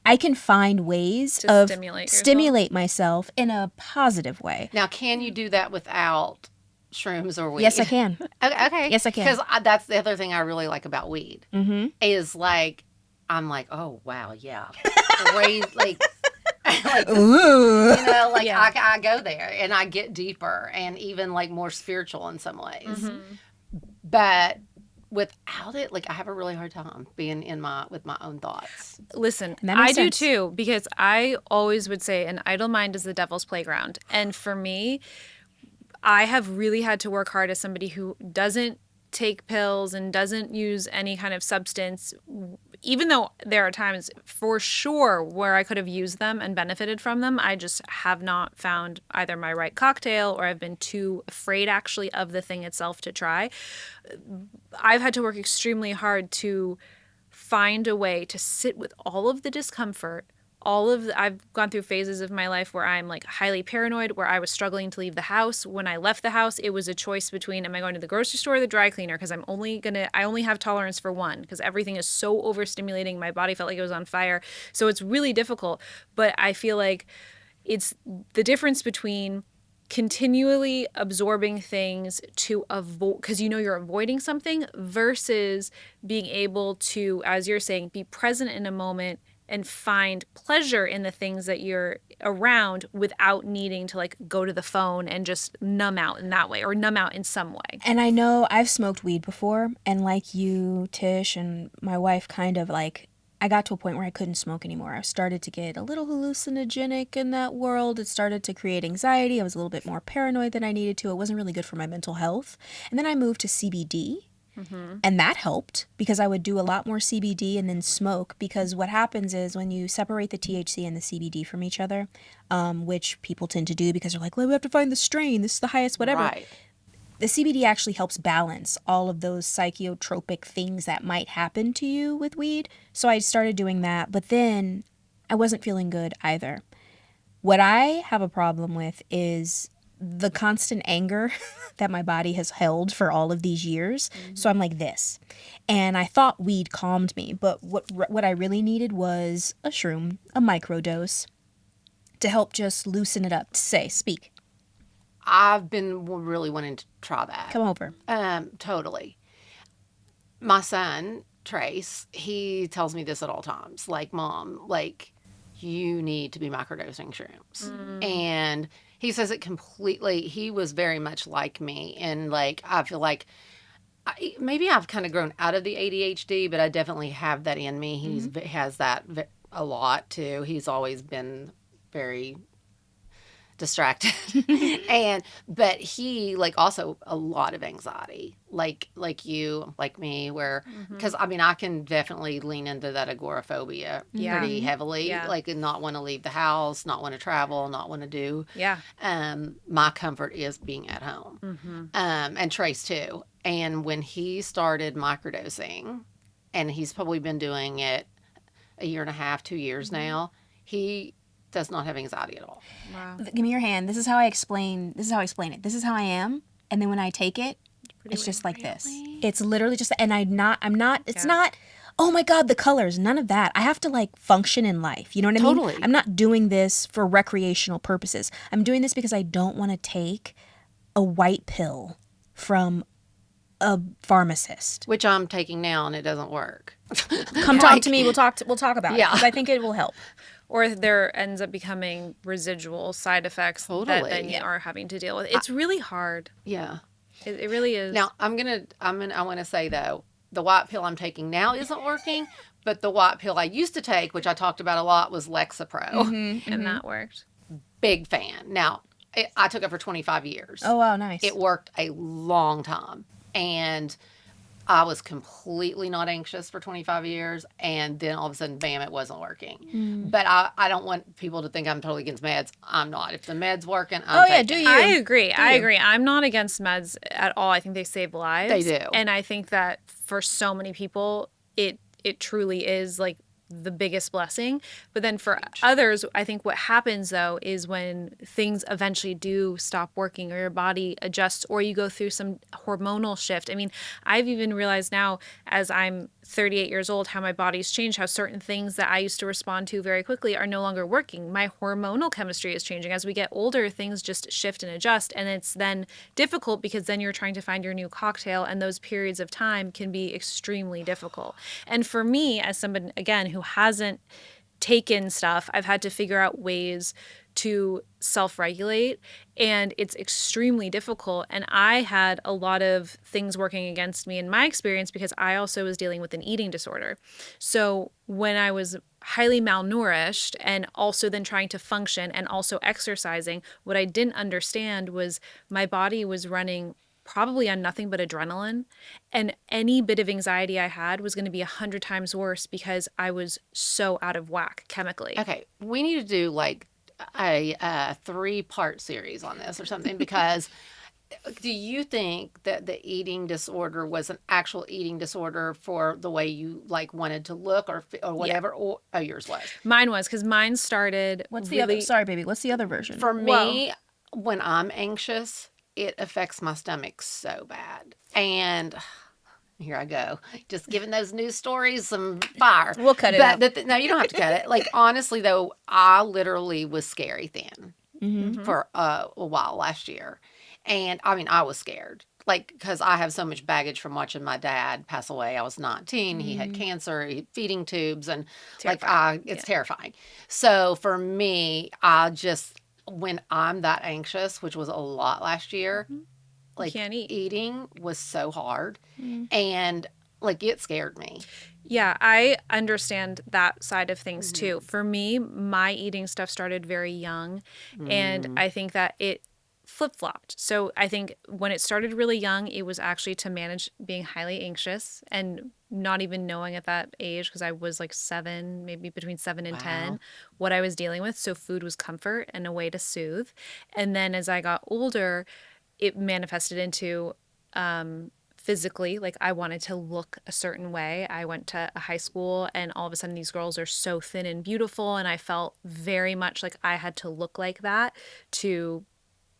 I can find ways To of stimulate yourself? stimulate myself in a positive way. Now, can you do that without shrooms or weed? Yes, I can. Okay. Yes, I can. Because that's the other thing I really like about weed is like, I'm like, oh, wow, yeah. Ooh. Yeah. I go there and I get deeper and even like more spiritual in some ways. But without it, like I have a really hard time being with my own thoughts. Listen, That makes I do sense. too, because I always would say an idle mind is the devil's playground. And for me, I have really had to work hard as somebody who doesn't take pills and doesn't use any kind of substance, even though there are times for sure where I could have used them and benefited from them. I just have not found either my right cocktail or I've been too afraid actually of the thing itself to try. I've had to work extremely hard to find a way to sit with all of the discomfort. I've gone through phases of my life where I'm like highly paranoid, where I was struggling to leave the house. When I left the house, it was a choice between, am I going to the grocery store or the dry cleaner? Because I only have tolerance for one because everything is so overstimulating. My body felt like it was on fire. So it's really difficult. But I feel like it's the difference between continually absorbing things to avoid, because you know you're avoiding something, versus being able to, as you're saying, be present in a moment and find pleasure in the things that you're around without needing to like go to the phone and just numb out in that way or numb out in some way. And I know I've smoked weed before, and like you, Tish, and my wife, kind of like, I got to a point where I couldn't smoke anymore. I started to get a little hallucinogenic in that world. It started to create anxiety. I was a little bit more paranoid than I needed to. It wasn't really good for my mental health. And then I moved to CBD. And that helped because I would do a lot more CBD and then smoke, because what happens is when you separate the THC and the CBD from each other, which people tend to do because they're like, well, we have to find the strain. This is the highest, whatever. Right. The CBD actually helps balance all of those psychotropic things that might happen to you with weed. So I started doing that, but then I wasn't feeling good either. What I have a problem with is the constant anger that my body has held for all of these years. So I'm like this. And I thought weed calmed me, but what I really needed was a shroom, a microdose, to help just loosen it up. Speak. I've been really wanting to try that. Come over. Totally. My son, Trace, he tells me this at all times. Like, Mom, like, you need to be microdosing shrooms. And he says it completely, he was very much like me. And, like, I feel like maybe I've kind of grown out of the ADHD, but I definitely have that in me. He has that a lot, too. He's always been very distracted. But he, like, also a lot of anxiety, like you, like me, where, because I mean, I can definitely lean into that agoraphobia pretty heavily, like not want to leave the house, not want to travel, not want to do. My comfort is being at home. And Trace too. And when he started microdosing, and he's probably been doing it a year and a half, 2 years now, he does not have anxiety at all. Wow. Give me your hand. This is how I explain it. This is how I am. And then when I take it, it's just like this. It's literally just, and I'm not, it's not, oh my God, the colors, none of that. I have to like function in life. You know what I mean? Totally. I'm not doing this for recreational purposes. I'm doing this because I don't want to take a white pill from a pharmacist. Which I'm taking now and it doesn't work. Come talk to me. We'll talk about it. Yeah. Because I think it will help. Or there ends up becoming residual side effects that then Totally. you are having to deal with. It's really hard. Yeah. It really is. Now, I want to say though, the white pill I'm taking now isn't working, but the white pill I used to take, which I talked about a lot, was Lexapro. and that worked. Big fan. Now, I took it for 25 years. Oh, wow. Nice. It worked a long time. And I was completely not anxious for 25 years. And then all of a sudden, bam, it wasn't working. But I don't want people to think I'm totally against meds. I'm not. If the med's working, I'm taking do it. you? I agree. I'm not against meds at all. I think they save lives. They do. And I think that for so many people, it truly is like the biggest blessing. But then for others, I think what happens though is when things eventually do stop working or your body adjusts or you go through some hormonal shift. I mean, I've even realized now as I'm 38 years old how my body's changed, how certain things that I used to respond to very quickly are no longer working. My hormonal chemistry is changing. As we get older, things just shift and adjust. And it's then difficult because then you're trying to find your new cocktail and those periods of time can be extremely difficult. And for me, as somebody, again, who hasn't taken stuff, I've had to figure out ways to self-regulate, and it's extremely difficult. And I had a lot of things working against me in my experience because I also was dealing with an eating disorder. So when I was highly malnourished and also then trying to function and also exercising, what I didn't understand was my body was running probably on nothing but adrenaline, and any bit of anxiety I had was going to be 100 times worse because I was so out of whack chemically. Okay, we need to do like a 3-part series on this or something, because do you think that the eating disorder was an actual eating disorder for the way you like wanted to look or whatever? Or yours was? Mine was, because mine started. What's the other? Sorry, baby. What's the other version? For me, when I'm anxious, it affects my stomach so bad. And here I go, just giving those news stories some fire. We'll cut it out. No, you don't have to cut it. Like, honestly, though, I literally was scary thin. for a while last year. And I mean, I was scared. Like, because I have so much baggage from watching my dad pass away. I was 19. He had cancer, he had feeding tubes, and it's terrifying. So for me, when I'm that anxious, which was a lot last year, like can't eat. eating was so hard. And like it scared me. Yeah, I understand that side of things too. For me, my eating stuff started very young, and I think that it flip-flopped. So I think when it started really young, it was actually to manage being highly anxious and not even knowing at that age, because I was like 7, maybe between 7 and 10, what I was dealing with. So food was comfort and a way to soothe. And then as I got older, it manifested into physically, like I wanted to look a certain way. I went to a high school and all of a sudden these girls are so thin and beautiful, and I felt very much like I had to look like that to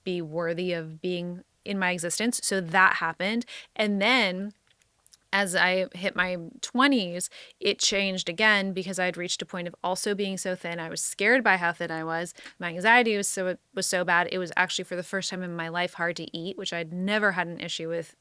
be worthy of being in my existence. So that happened. And then as I hit my 20s, it changed again because I had reached a point of also being so thin. I was scared by how thin I was. My anxiety was so bad. It was actually for the first time in my life hard to eat, which I'd never had an issue with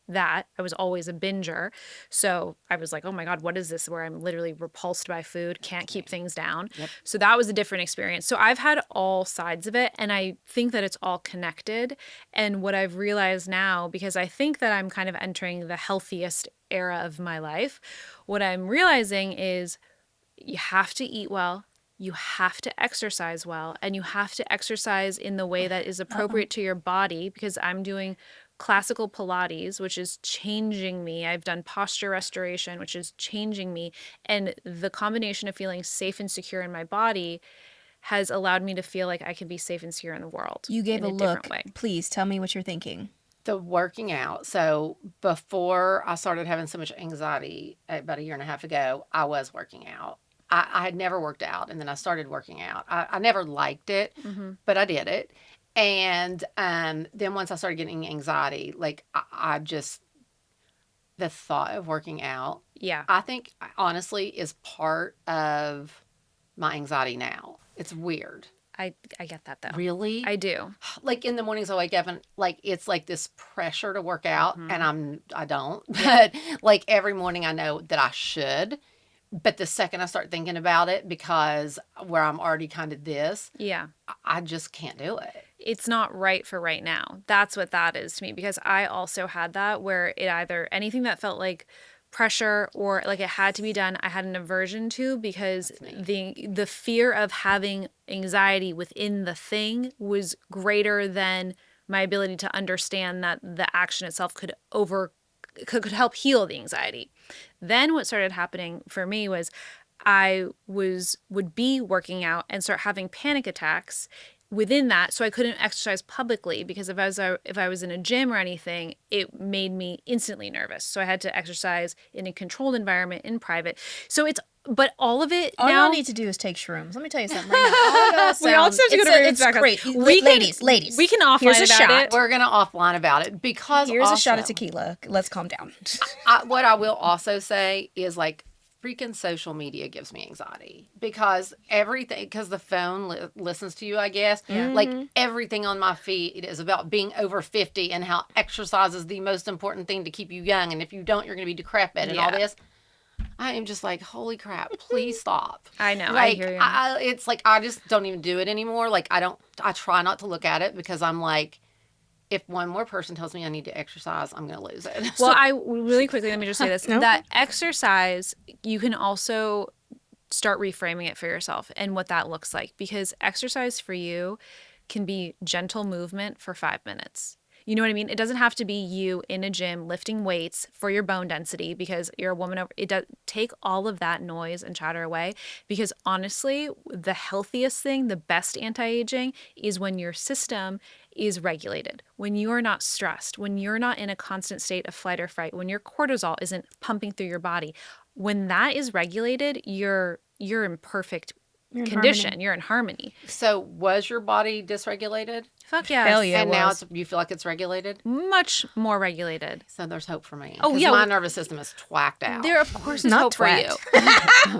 that. I was always a binger. So I was like, oh my God, what is this where I'm literally repulsed by food, can't keep things down. So that was a different experience. So I've had all sides of it, and I think that it's all connected. And what I've realized now, because I think that I'm kind of entering the healthiest era of my life, what I'm realizing is you have to eat well, you have to exercise well, and you have to exercise in the way that is appropriate to your body, because I'm doing classical Pilates, which is changing me. I've done posture restoration, which is changing me. And the combination of feeling safe and secure in my body has allowed me to feel like I can be safe and secure in the world. You gave in a look. different way. Please tell me what you're thinking. The working out. So before I started having so much anxiety about a year and a half ago, I was working out. I had never worked out, and then I started working out. I never liked it, but I did it. And then once I started getting anxiety, like I just, the thought of working out, I think honestly is part of my anxiety now. It's weird. I get that though. Really? I do. Like in the mornings I wake up and like it's like this pressure to work out, and I don't. But like every morning I know that I should. But the second I start thinking about it, because where I'm already kind of this, I just can't do it. It's not right for right now. That's what that is to me, because I also had that where it either anything that felt like pressure or like it had to be done, I had an aversion to, because the fear of having anxiety within the thing was greater than my ability to understand that the action itself could help heal the anxiety. Then what started happening for me was I would be working out and start having panic attacks within that, so I couldn't exercise publicly, because if I was in a gym or anything, it made me instantly nervous. So I had to exercise in a controlled environment in private. So but all of it all now, y'all need to do is take shrooms. Let me tell you something right now. we also have to go to it's great. Ladies, we can offline here's a about shot. it. We're going to offline about it, because Here's also, a shot of tequila. Let's calm down. what I will also say is like freaking social media gives me anxiety, because the phone listens to you, I guess. Like everything on my feed is about being over 50 and how exercise is the most important thing to keep you young. And if you don't, you're going to be decrepit and all this. I am just like, holy crap, please stop. I know. Like, I hear you. It's like, I just don't even do it anymore. Like, I try not to look at it, because I'm like, if one more person tells me I need to exercise, I'm going to lose it. Well, really quickly, let me just say this. That exercise, you can also start reframing it for yourself and what that looks like, because exercise for you can be gentle movement for 5 minutes. You know what I mean? It doesn't have to be you in a gym lifting weights for your bone density because you're a woman. It does take all of that noise and chatter away, because honestly, the healthiest thing, the best anti-aging is when your system is regulated, when you are not stressed, when you're not in a constant state of flight or fight, when your cortisol isn't pumping through your body. When that is regulated, you're in perfect condition. You're in harmony. So was your body dysregulated? Fuck yeah. Hell yeah. And now you feel like it's regulated? Much more regulated. So there's hope for me. Oh, yeah. My nervous system is twacked out. There, of course, is Not hope twacked. for you.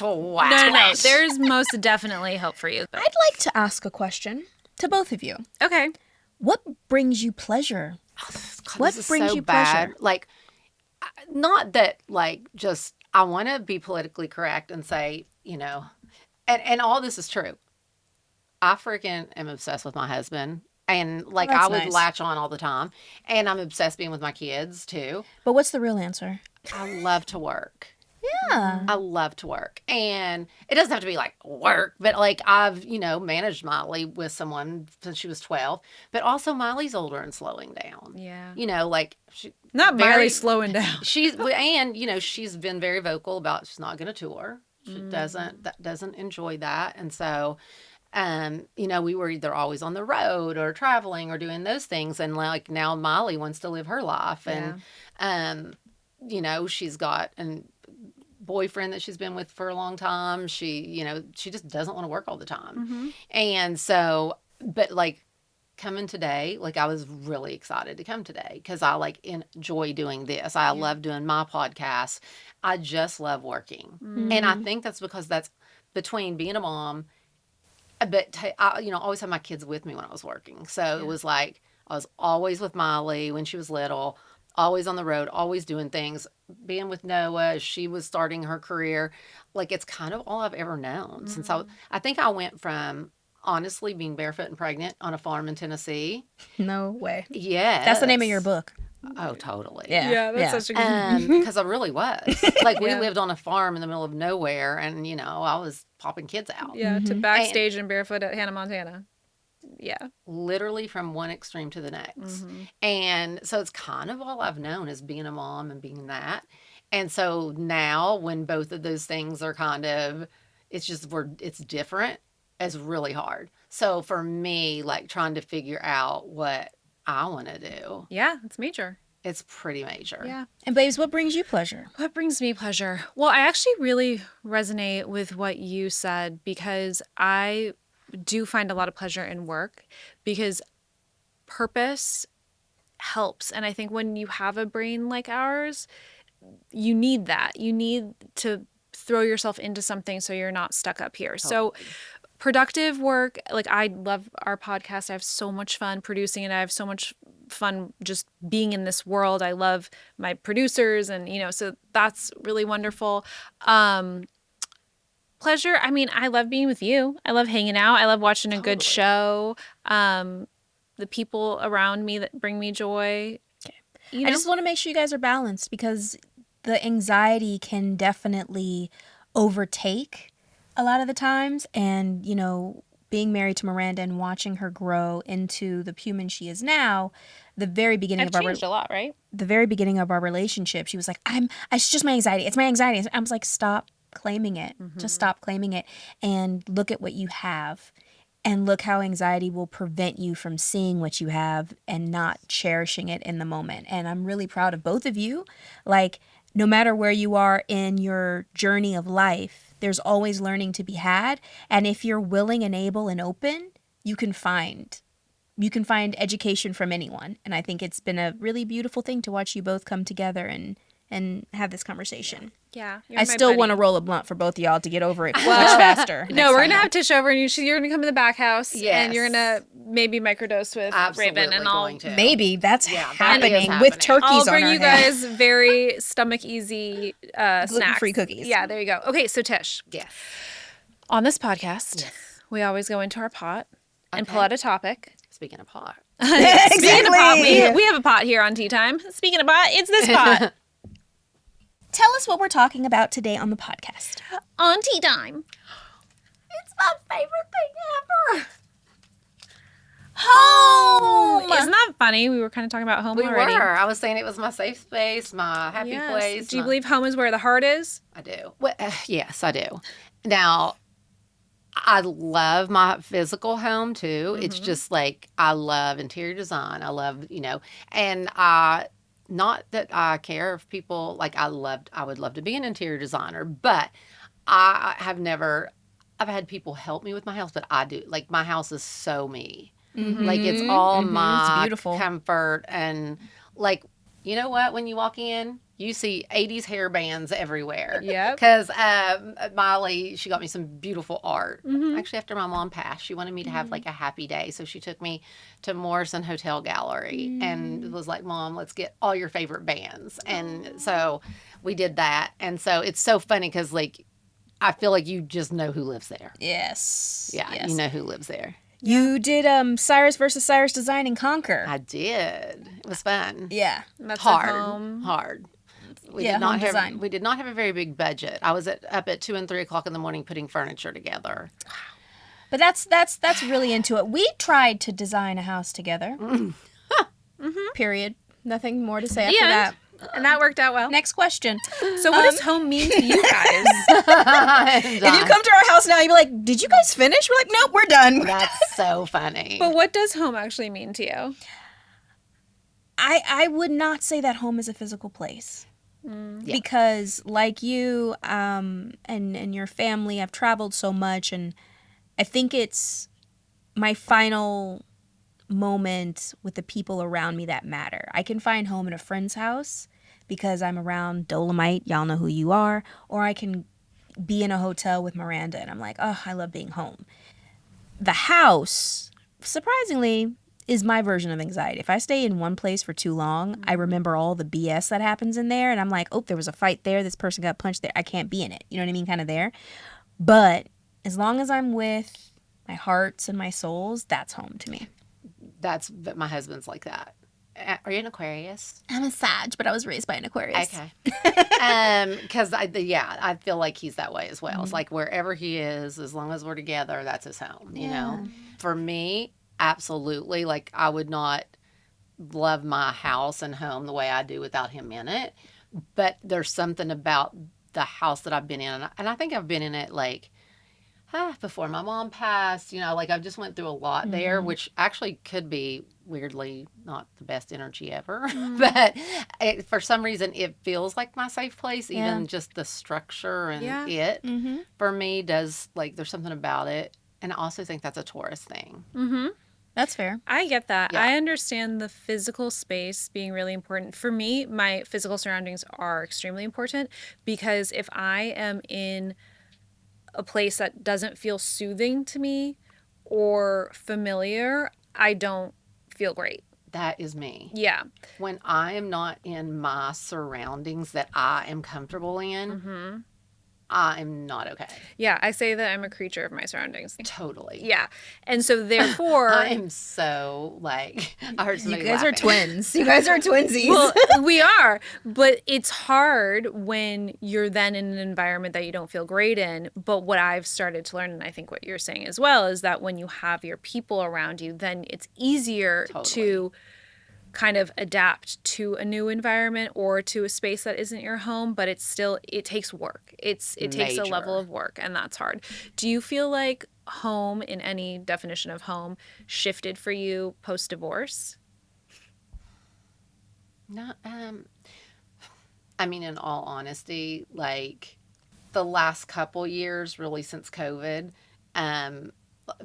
No, no. There's most definitely hope for you. I'd like to ask a question to both of you. Okay. What brings you pleasure? God, What this is brings so you bad. pleasure? Like, not that, like, just, I want to be politically correct and say, and all this is true. I freaking am obsessed with my husband. And, like, that's I would nice. latch on all the time. And I'm obsessed being with my kids, too. But what's the real answer? I love to work. Yeah. I love to work. And it doesn't have to be like work, but like I've, managed Miley with someone since she was 12. But also Miley's older and slowing down. Yeah. Like Not Miley slowing down. She's been very vocal about she's not going to tour. She doesn't enjoy that. And so we were either always on the road or traveling or doing those things. And like now Miley wants to live her life. And she's got a boyfriend that she's been with for a long time. She just doesn't want to work all the time. Mm-hmm. And so, but like coming today, like I was really excited to come today because I like enjoy doing this. I love doing my podcast. I just love working. Mm-hmm. And I think that's because that's between being a mom, but I always had my kids with me when I was working. So it was like I was always with Miley when she was little, always on the road, always doing things, being with Noah as she was starting her career. Like it's kind of all I've ever known since I think I went from honestly being barefoot and pregnant on a farm in Tennessee. No way. Yeah. That's the name of your book. Oh, totally. Yeah. That's such a good Because I really was. Like we lived on a farm in the middle of nowhere and, I was popping kids out. Yeah, to backstage and barefoot at Hannah, Montana. Yeah. Literally from one extreme to the next. Mm-hmm. And so it's kind of all I've known is being a mom and being that. And so now when both of those things are kind of, it's different, it's really hard. So for me, like trying to figure out what I want to do. Yeah, it's major. It's pretty major. Yeah. And babes, what brings you pleasure? What brings me pleasure? Well, I actually really resonate with what you said because I do find a lot of pleasure in work because purpose helps. And I think when you have a brain like ours, you need that. You need to throw yourself into something so you're not stuck up here. Totally. So productive work, like I love our podcast. I have so much fun producing it. I have so much fun just being in this world. I love my producers and, so that's really wonderful. Pleasure, I mean, I love being with you. I love hanging out. I love watching a good show. The people around me that bring me joy. Okay. I just want to make sure you guys are balanced because the anxiety can definitely overtake a lot of the times. And, being married to Miranda and watching her grow into the human she is now, the very beginning I've of changed a lot, right? The very beginning of our relationship, she was like, it's just my anxiety. It's my anxiety. I was like, stop claiming it. Just stop claiming it and look at what you have. And look how anxiety will prevent you from seeing what you have and not cherishing it in the moment. And I'm really proud of both of you. Like, no matter where you are in your journey of life, there's always learning to be had. And if you're willing and able and open, you can find education from anyone. And I think it's been a really beautiful thing to watch you both come together and have this conversation. Yeah. I still want to roll a blunt for both of y'all to get over it much faster. No, we're going to have Tish over and you're going to come in the back house and you're going to maybe microdose with Absolutely Raven and all. Maybe that's happening that is with turkeys I'll on bring our you head. guys very stomach easy snacks. Gluten-free cookies. Yeah, there you go. Okay, so Tish. Yes. On this podcast, we always go into our pot and pull out a topic. Speaking of pot. Speaking of pot, we have a pot here on Tea Time. Speaking of pot, it's this pot. Tell us what we're talking about today on the podcast. On Tea Time. It's my favorite thing ever. Home! Isn't that funny? We were kind of talking about home We already. were. I was saying it was my safe space, my happy Yes. place. Do you believe home is where the heart is? I do. Well, yes, I do. Now, I love my physical home too. It's just like I love interior design. I love, and not that I care if people like I would love to be an interior designer, but I've had people help me with my house, but I do. Like my house is so me. Like it's all my It's beautiful. comfort and like, you know what? When you walk in, you see 80s hair bands everywhere. Yep. Because Molly, she got me some beautiful art. Mm-hmm. Actually, after my mom passed, she wanted me to have like a happy day. So she took me to Morrison Hotel Gallery and was like, Mom, let's get all your favorite bands. And so we did that. And so it's so funny because like, I feel like you just know who lives there. Yes. Yeah, Yes. you know who lives there. You did Cyrus versus Cyrus Design and Conquer. I did. It was fun. Yeah. That's Hard. at home. Hard. We Yeah, did not home have design. we did not have a very big budget. I was up at 2 and 3 o'clock in the morning putting furniture together. But that's really into it. We tried to design a house together. Period. Nothing more to say after And- that. And that worked out well. Next question. So what does home mean to you guys? If you come to our house now, you'd be like, "Did you guys finish?" We're like, "Nope, we're done." That's so funny. But what does home actually mean to you? I would not say that home is a physical place. Yeah. Because like you and your family, I've traveled so much, and I think it's my final moment with the people around me that matter. I can find home in a friend's house because I'm around Dolomite, y'all know who you are, or I can be in a hotel with Miranda and I'm like, oh, I love being home. The house, surprisingly, is my version of anxiety. If I stay in one place for too long, I remember all the BS that happens in there, and I'm like, oh, there was a fight there, this person got punched there, I can't be in it. You know what I mean? Kind of there. But as long as I'm with my hearts and my souls, that's home to me. But my husband's like that. Are you an Aquarius? I'm a Sag, but I was raised by an Aquarius. Okay. Because I feel like he's that way as well. It's like wherever he is, as long as we're together, that's his home. You know. For me, absolutely. Like I would not love my house and home the way I do without him in it. But there's something about the house that I've been in, and I think I've been in it like before my mom passed. You know, like I've just went through a lot there, which actually could be weirdly not the best energy ever. But for some reason, it feels like my safe place. Even just the structure and it for me does, like, there's something about it. And I also think that's a Taurus thing. Mm-hmm. That's fair. I get that. Yeah. I understand the physical space being really important. For me, my physical surroundings are extremely important because if I am in a place that doesn't feel soothing to me or familiar, I don't feel great. That is me. Yeah. When I am not in my surroundings that I am comfortable in, I'm not okay. Yeah, I say that I'm a creature of my surroundings. Totally. Yeah. And so therefore I am so, like, I heard somebody You guys are laughing. twins. You guys are twinsies. well, we are, but it's hard when you're then in an environment that you don't feel great in. But what I've started to learn, and I think what you're saying as well, is that when you have your people around you, then it's easier to kind of adapt to a new environment or to a space that isn't your home, but it takes work. It takes a level of work, and that's hard. Do you feel like home, in any definition of home, shifted for you post-divorce? Not, I mean, in all honesty, like the last couple years, really since COVID,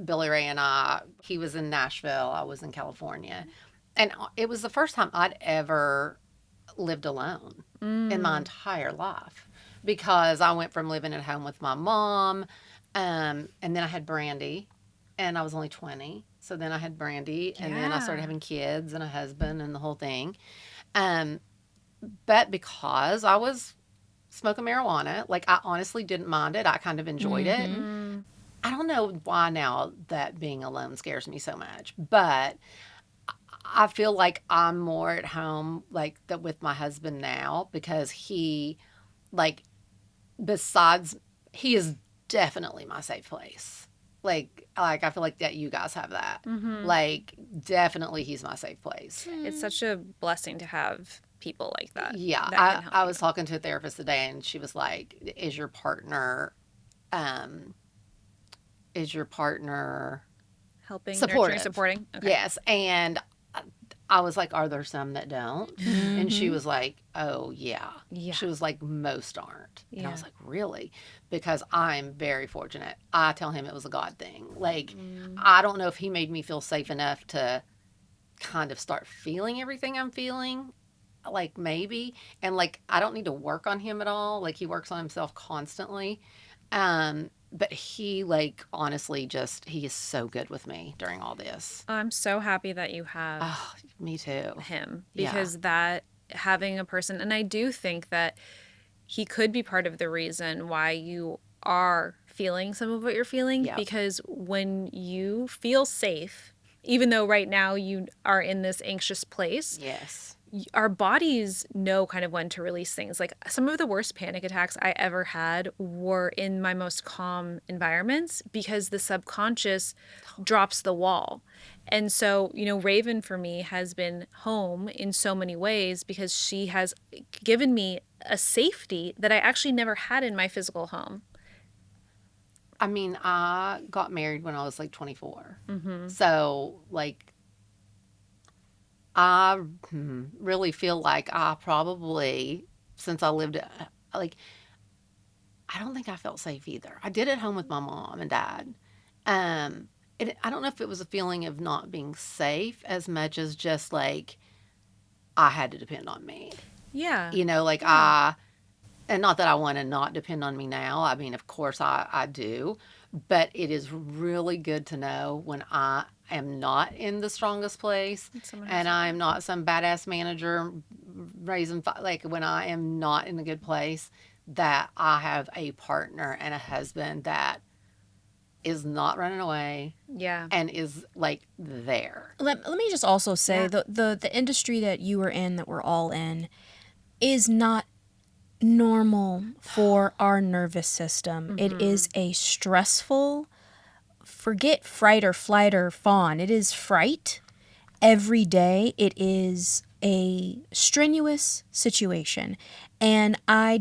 Billy Ray and he was in Nashville, I was in California. And it was the first time I'd ever lived alone in my entire life, because I went from living at home with my mom, and then I had Brandy, and I was only 20. So then I had Brandy, and then I started having kids and a husband and the whole thing. But because I was smoking marijuana, like I honestly didn't mind it. I kind of enjoyed it. I don't know why now that being alone scares me so much, but I feel like I'm more at home, like, with my husband now, because he is definitely my safe place. Like I feel like that you guys have that. Like, definitely he's my safe place. It's such a blessing to have people like that. Yeah. that can help I you. was talking to a therapist today, and she was like, is your partner Helping, supportive? nurturing, supporting. Okay. Yes. And I was like, are there some that don't? And she was like, oh, yeah. She was like, most aren't. And I was like, really? Because I'm very fortunate. I tell him it was a God thing. Like, I don't know if he made me feel safe enough to kind of start feeling everything I'm feeling like maybe, and like I don't need to work on him at all. Like he works on himself constantly. But he like honestly just he is so good with me during all this. I'm so happy that you have Oh, me too. him, Yeah. because that having a person, and I do think that he could be part of the reason why you are feeling some of what you're feeling, Yeah. because when you feel safe, even though right now you are in this anxious place, Yes. our bodies know kind of when to release things. Like some of the worst panic attacks I ever had were in my most calm environments, because the subconscious drops the wall. And so, Raven for me has been home in so many ways, because she has given me a safety that I actually never had in my physical home. I mean, I got married when I was like 24. So, like, I really feel like I probably, since I lived, like, I don't think I felt safe either. I did at home with my mom and dad. Um, I don't know if it was a feeling of not being safe as much as just like I had to depend on me. Yeah. Like and not that I want to not depend on me now. I mean, of course I do, but it is really good to know when I am not in the strongest place and I'm not some badass manager raising, like when I am not in a good place, that I have a partner and a husband that is not running away Yeah. and is like there. Let me just also say Yeah. the industry that you are in, that we're all in, is not normal for our nervous system. It is a stressful, forget fright or flight or fawn. It is fright every day. It is a strenuous situation. And I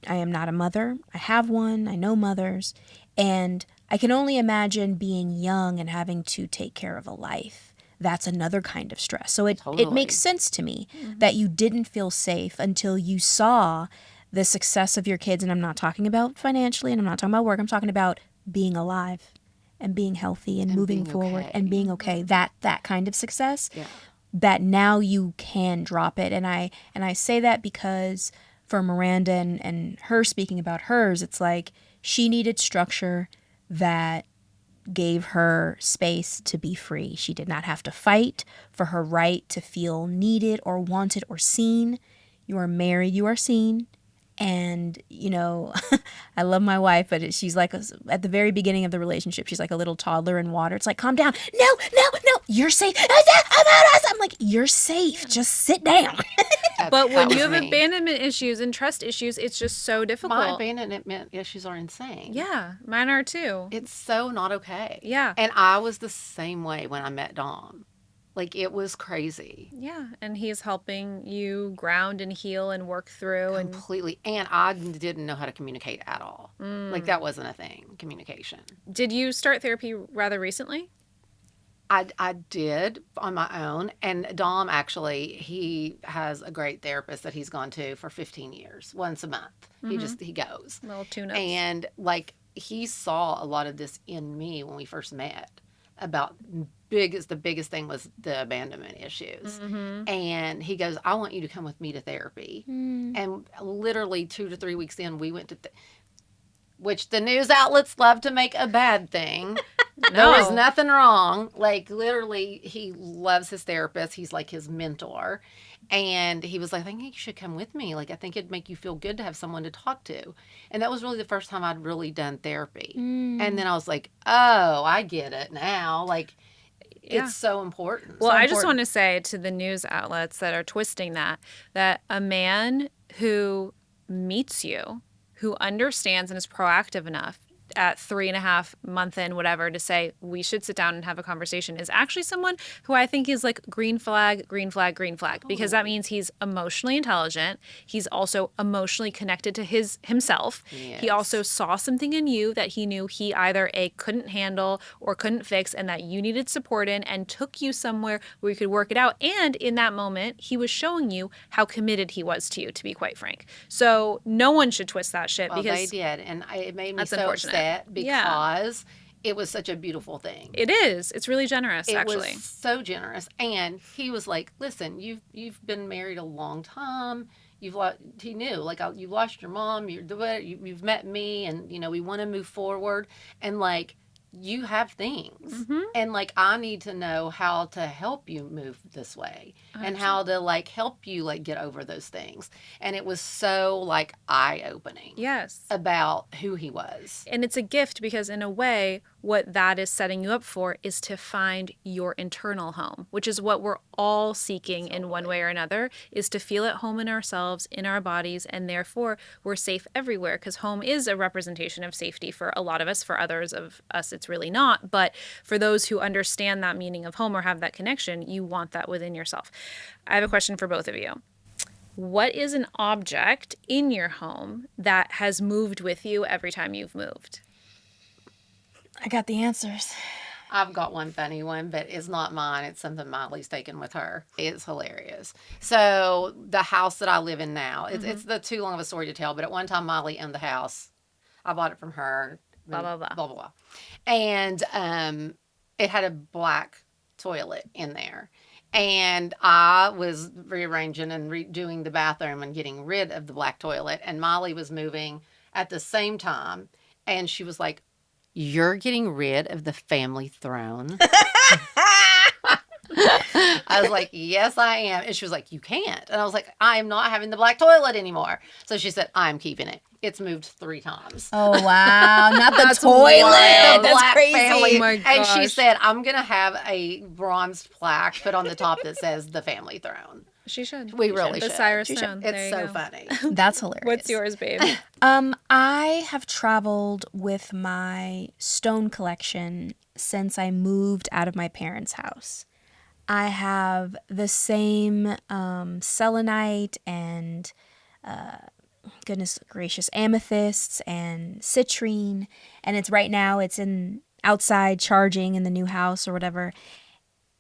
am not a mother. I have one. I know mothers. And I can only imagine being young and having to take care of a life. That's another kind of stress. So it Totally. makes sense to me that you didn't feel safe until you saw the success of your kids. And I'm not talking about financially, and I'm not talking about work. I'm talking about being alive and being healthy and moving being forward okay. and being okay. That kind of success. Yeah. That now you can drop it. And I say that because for Miranda and her speaking about hers, it's like she needed structure that gave her space to be free. She did not have to fight for her right to feel needed or wanted or seen. You are married, you are seen. And, I love my wife, but she's like, at the very beginning of the relationship, she's like a little toddler in water. It's like, calm down. No, you're safe. I'm like, you're safe. Just sit down. But when That you was have me. abandonment issues and trust issues, it's just so difficult. My abandonment issues are insane. Yeah, mine are too. It's so not okay. Yeah. And I was the same way when I met Dom. Like, it was crazy. Yeah, and he's helping you ground and heal and work through. Completely. And I didn't know how to communicate at all. Like, that wasn't a thing, communication. Did you start therapy rather recently? I did on my own. And Dom, actually, he has a great therapist that he's gone to for 15 years, once a month. He goes. Little tune-ups. And, like, he saw a lot of this in me when we first met. About the biggest thing was the abandonment issues. And he goes, I want you to come with me to therapy. And literally 2 to 3 weeks in, we went to which the news outlets love to make a bad thing. There was nothing wrong. Like, literally, he loves his therapist. He's like his mentor. And he was like, I think you should come with me. Like, I think it'd make you feel good to have someone to talk to. And that was really the first time I'd really done therapy. And then I was like, oh, I get it now. Like, it's so important. Well, So I just important. want to say to the news outlets that are twisting that a man who meets you, who understands and is proactive enough at 3.5 months in, whatever, to say we should sit down and have a conversation, is actually someone who I think is like green flag, green flag, green flag, because that means he's emotionally intelligent. He's also emotionally connected to himself. Yes. He also saw something in you that he knew he either couldn't handle or couldn't fix, and that you needed support in, and took you somewhere where you could work it out. And in that moment, he was showing you how committed he was to you, to be quite frank. So no one should twist that shit, Well, because they did. And it made me That's so unfortunate. upset because it was such a beautiful thing. It is. It's really generous, actually. It was so generous. And he was like, listen, you've been married a long time. He knew, like, you lost your mom. You've met me, and, we want to move forward. And, like, you have things. And, like, I need to know how to help you move this way and how to, like, help you, like, get over those things. And it was so, like, eye-opening. Yes. About who he was. And it's a gift because, in a way, what that is setting you up for is to find your internal home, which is what we're all seeking in one way or another, is to feel at home in ourselves, in our bodies, and therefore we're safe everywhere, because home is a representation of safety for a lot of us. For others of us, it's really not. But for those who understand that meaning of home or have that connection, you want that within yourself. I have a question for both of you. What is an object in your home that has moved with you every time you've moved? I got the answers. I've got one funny one, but it's not mine. It's something Miley's taken with her. It's hilarious. So the house that I live in now, it's the too long of a story to tell, but at one time Miley owned the house. I bought it from her. Blah, blah, blah. Blah, blah, blah. And it had a black toilet in there. And I was rearranging and redoing the bathroom and getting rid of the black toilet. And Miley was moving at the same time. And she was like, "You're getting rid of the family throne?" I was like, "Yes, I am." And she was like, "You can't." And I was like, "I am not having the black toilet anymore." So she said, "I'm keeping it." It's moved 3 times. Oh, wow. Not the toilet. The That's black crazy. family. Oh my And she gosh. said, "I'm going to have a bronzed plaque put on the top that says the family throne." She should. We really The should. Cyrus She should. throne. There It's you so go. funny. That's hilarious. What's yours, babe? I have traveled with my stone collection since I moved out of my parents' house. I have the same selenite and goodness gracious, amethysts and citrine, and it's right now it's in outside charging in the new house or whatever.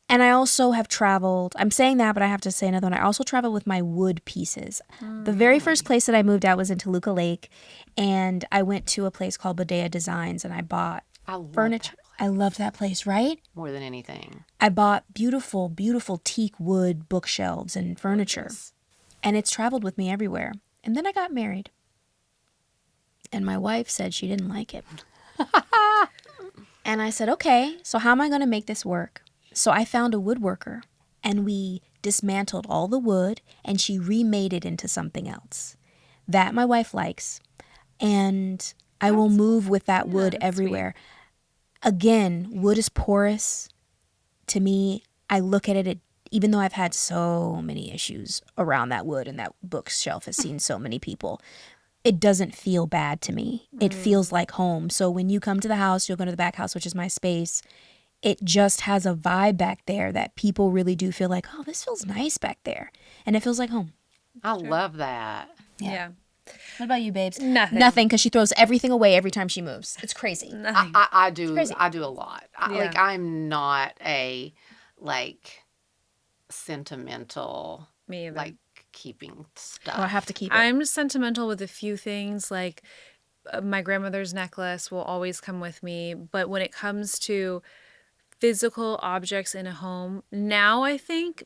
And I also have traveled, I'm saying that, but I have to say another one. I also traveled with my wood pieces. The very first place that I moved out was in Toluca Lake, and I went to a place called Bodea Designs, and I bought I love furniture. I loved that place, right? more than anything. I bought beautiful, beautiful teak wood bookshelves and furniture, and it's traveled with me everywhere. And then I got married, and my wife said she didn't like it. And I said, okay, so how am I going to make this work? So I found a woodworker, and we dismantled all the wood, and she remade it into something else. That my wife likes, and I will move with that wood everywhere. Again, wood is porous. To me, I look at it, even though I've had so many issues around that wood, and that bookshelf has seen so many people, it doesn't feel bad to me. It feels like home. So when you come to the house, you'll go to the back house, which is my space. It just has a vibe back there that people really do feel like, oh, this feels nice back there. And it feels like home. I love that. Yeah. What about you, babes? Nothing. Nothing, because she throws everything away every time she moves. It's crazy. Nothing. I do. crazy. I do a lot. Yeah. Like, I'm not a, like, sentimental, Me either. like, keeping stuff. Oh, I have to keep it. I'm sentimental with a few things, like my grandmother's necklace will always come with me. But when it comes to physical objects in a home, now I think,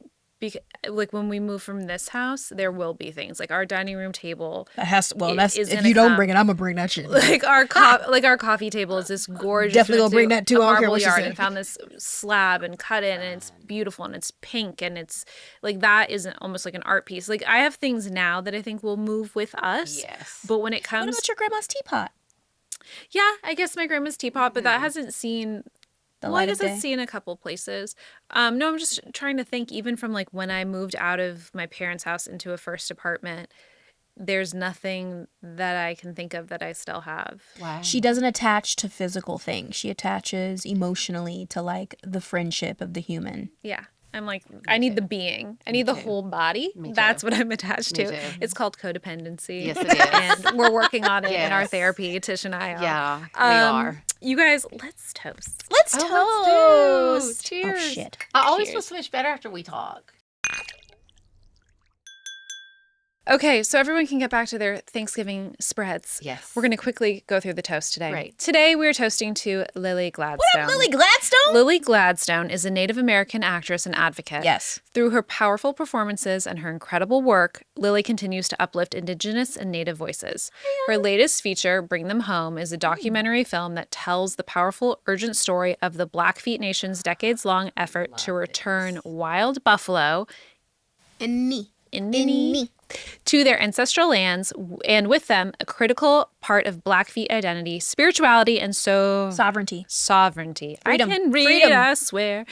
like when we move from this house, there will be things like our dining room table. That has to, well, It that's is if gonna you don't come. bring it, I'm gonna bring that shit. Like our coffee table is this gorgeous. Definitely we gonna went bring to that too. a I don't care marble what she yard said. and found this slab and cut it, and it's beautiful and it's pink and it's like that is almost like an art piece. Like I have things now that I think will move with us. Yes. But when it What comes, about your grandma's teapot? yeah, I guess my grandma's teapot, but that hasn't seen. The Well, I light guess of I've day? seen a couple places. No, I'm just trying to think. Even from like when I moved out of my parents' house into a first apartment, there's nothing that I can think of that I still have. Wow. She doesn't attach to physical things. She attaches emotionally to like the friendship of the human. Yeah. I'm like, I need the being. I need the whole body. Me too. That's what I'm attached Me to. too. It's called codependency. Yes, it is. And we're working on it in our Yes. therapy, Tish and I are. Yeah, we are. You guys, let's toast. Let's Oh, let's toast. Cheers. Oh shit. I always feel Cheers. so much better after we talk. Okay, so everyone can get back to their Thanksgiving spreads. Yes. We're going to quickly go through the toast today. Great. Today we are toasting to Lily Gladstone. What up, Lily Gladstone? Lily Gladstone is a Native American actress and advocate. Yes. Through her powerful performances and her incredible work, Lily continues to uplift Indigenous and Native voices. Her latest feature, Bring Them Home, is a documentary film that tells the powerful, urgent story of the Blackfeet Nation's decades-long effort to return wild buffalo to their ancestral lands, and with them, a critical part of Blackfeet identity, spirituality, and Sovereignty. Freedom. I can read, Freedom. I swear.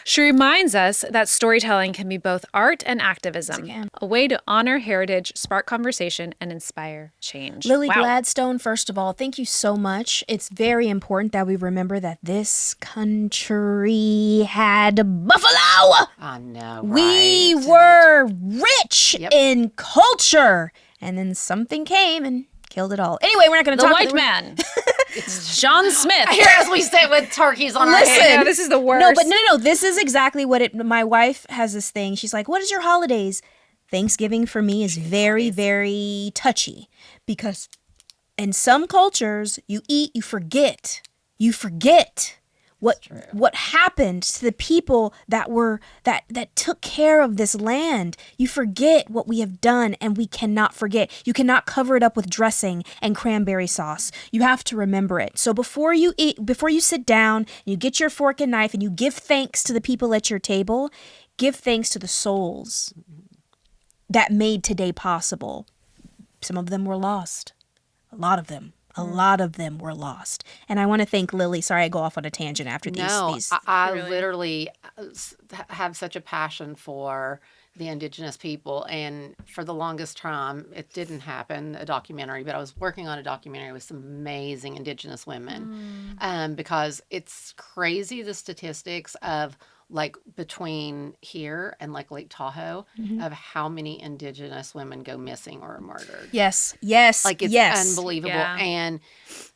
She reminds us that storytelling can be both art and activism, a way to honor heritage, spark conversation, and inspire change. Lily Gladstone, first of all, thank you so much. It's very important that we remember that this country had buffalo. I know, right? We were rich Yep. in culture. And then something came and killed it all. Anyway, we're not going to The talk white man. John Smith. Here as we sit with turkeys on our Listen. head. Yeah, this is the worst. No, but no. This is exactly what it. My wife has this thing. She's like, "What is your holidays?" Thanksgiving for me is very, very touchy because in some cultures, you eat, you forget what happened to the people that took care of this land. You forget what we have done, and we cannot forget. You cannot cover it up with dressing and cranberry sauce. You have to remember it. So before you eat, before you sit down, you get your fork and knife and you give thanks to the people at your table, give thanks to the souls that made today possible. Some of them were lost. A lot of them were lost. And I want to thank Lily. Sorry, I go off on a tangent after these. No, these. I Really? literally have such a passion for the Indigenous people. And for the longest time, it didn't happen, a documentary, but I was working on a documentary with some amazing Indigenous women because it's crazy, the statistics of like between here and like Lake Tahoe of how many Indigenous women go missing or are murdered. Yes. Like it's yes. unbelievable. Yeah. And,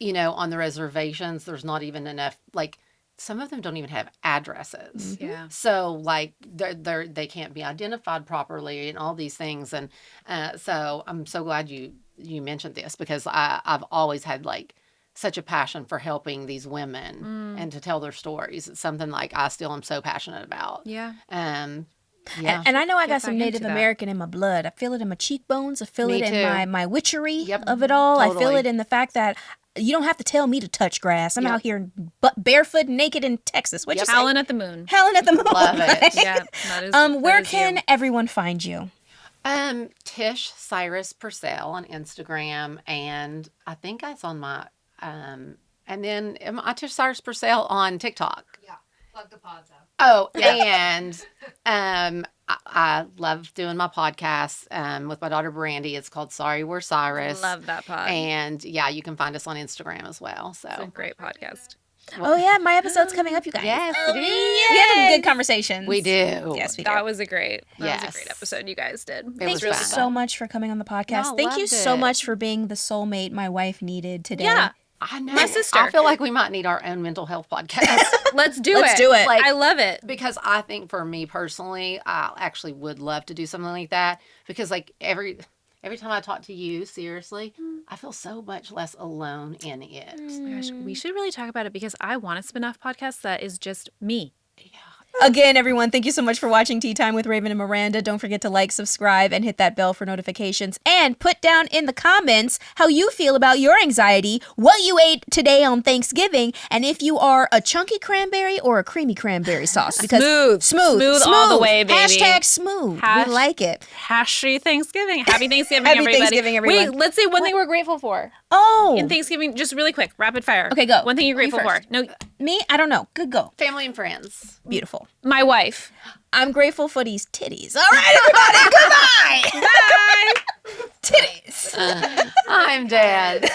you know, on the reservations, there's not even enough, like some of them don't even have addresses. Yeah. So like they can't be identified properly and all these things. And so I'm so glad you mentioned this because I've always had like such a passion for helping these women and to tell their stories. It's something like I still am so passionate about. Yeah. Yeah. And I know I got Get some back Native into that. American in my blood. I feel it in my cheekbones. I feel Me it too. in my witchery Yep. of it all. I feel Totally. it in the fact that you don't have to tell me to touch grass. I'm Yep. out here barefoot and naked in Texas. What you say? Howling at the moon. Howling at the moon. Love it. Yeah. That is, Where that is can you. everyone find you? Tish Cyrus Purcell on Instagram, and I think that's on my and then Tish Cyrus Purcell on TikTok. Yeah, plug the pods out. Oh, and I love doing my podcast with my daughter Brandy. It's called Sorry We're Cyrus. Love that pod. And yeah, you can find us on Instagram as well. It's a So great podcast. Oh yeah, my episode's coming up, you guys. Yes, Oh, it is. We had some good conversations. we do. Yes, we do. That was a great Yes. episode you guys did. It Thank was you fun. so much for coming on the podcast. No, Thank you loved so it. much for being the soulmate my wife needed today. Yeah. I know. My sister. I feel like we might need our own mental health podcast. Let's do Let's it. do it. Like- I love it. Because I think for me personally, I actually would love to do something like that. Because like every time I talk to you, seriously, I feel so much less alone in it. Gosh, we should really talk about it because I want a spin-off podcast that is just me. Again, everyone, thank you so much for watching Tea Time with Raven and Miranda. Don't forget to like, subscribe, and hit that bell for notifications. And put down in the comments how you feel about your anxiety, what you ate today on Thanksgiving, and if you are a chunky cranberry or a creamy cranberry sauce. Because Smooth all the way, baby. Hashtag smooth. Hash- We like it. Happy Thanksgiving. Happy Thanksgiving, Happy everybody. Thanksgiving, everyone. Wait, let's say one thing we're grateful for. Oh, In Thanksgiving, just really quick, rapid fire. Okay, go. One thing you're You grateful for. first. No, me? I don't know. Good go. Family and friends. Beautiful. my wife. I'm grateful for these titties. All right, everybody. Goodbye. Bye. Titties. I'm dead.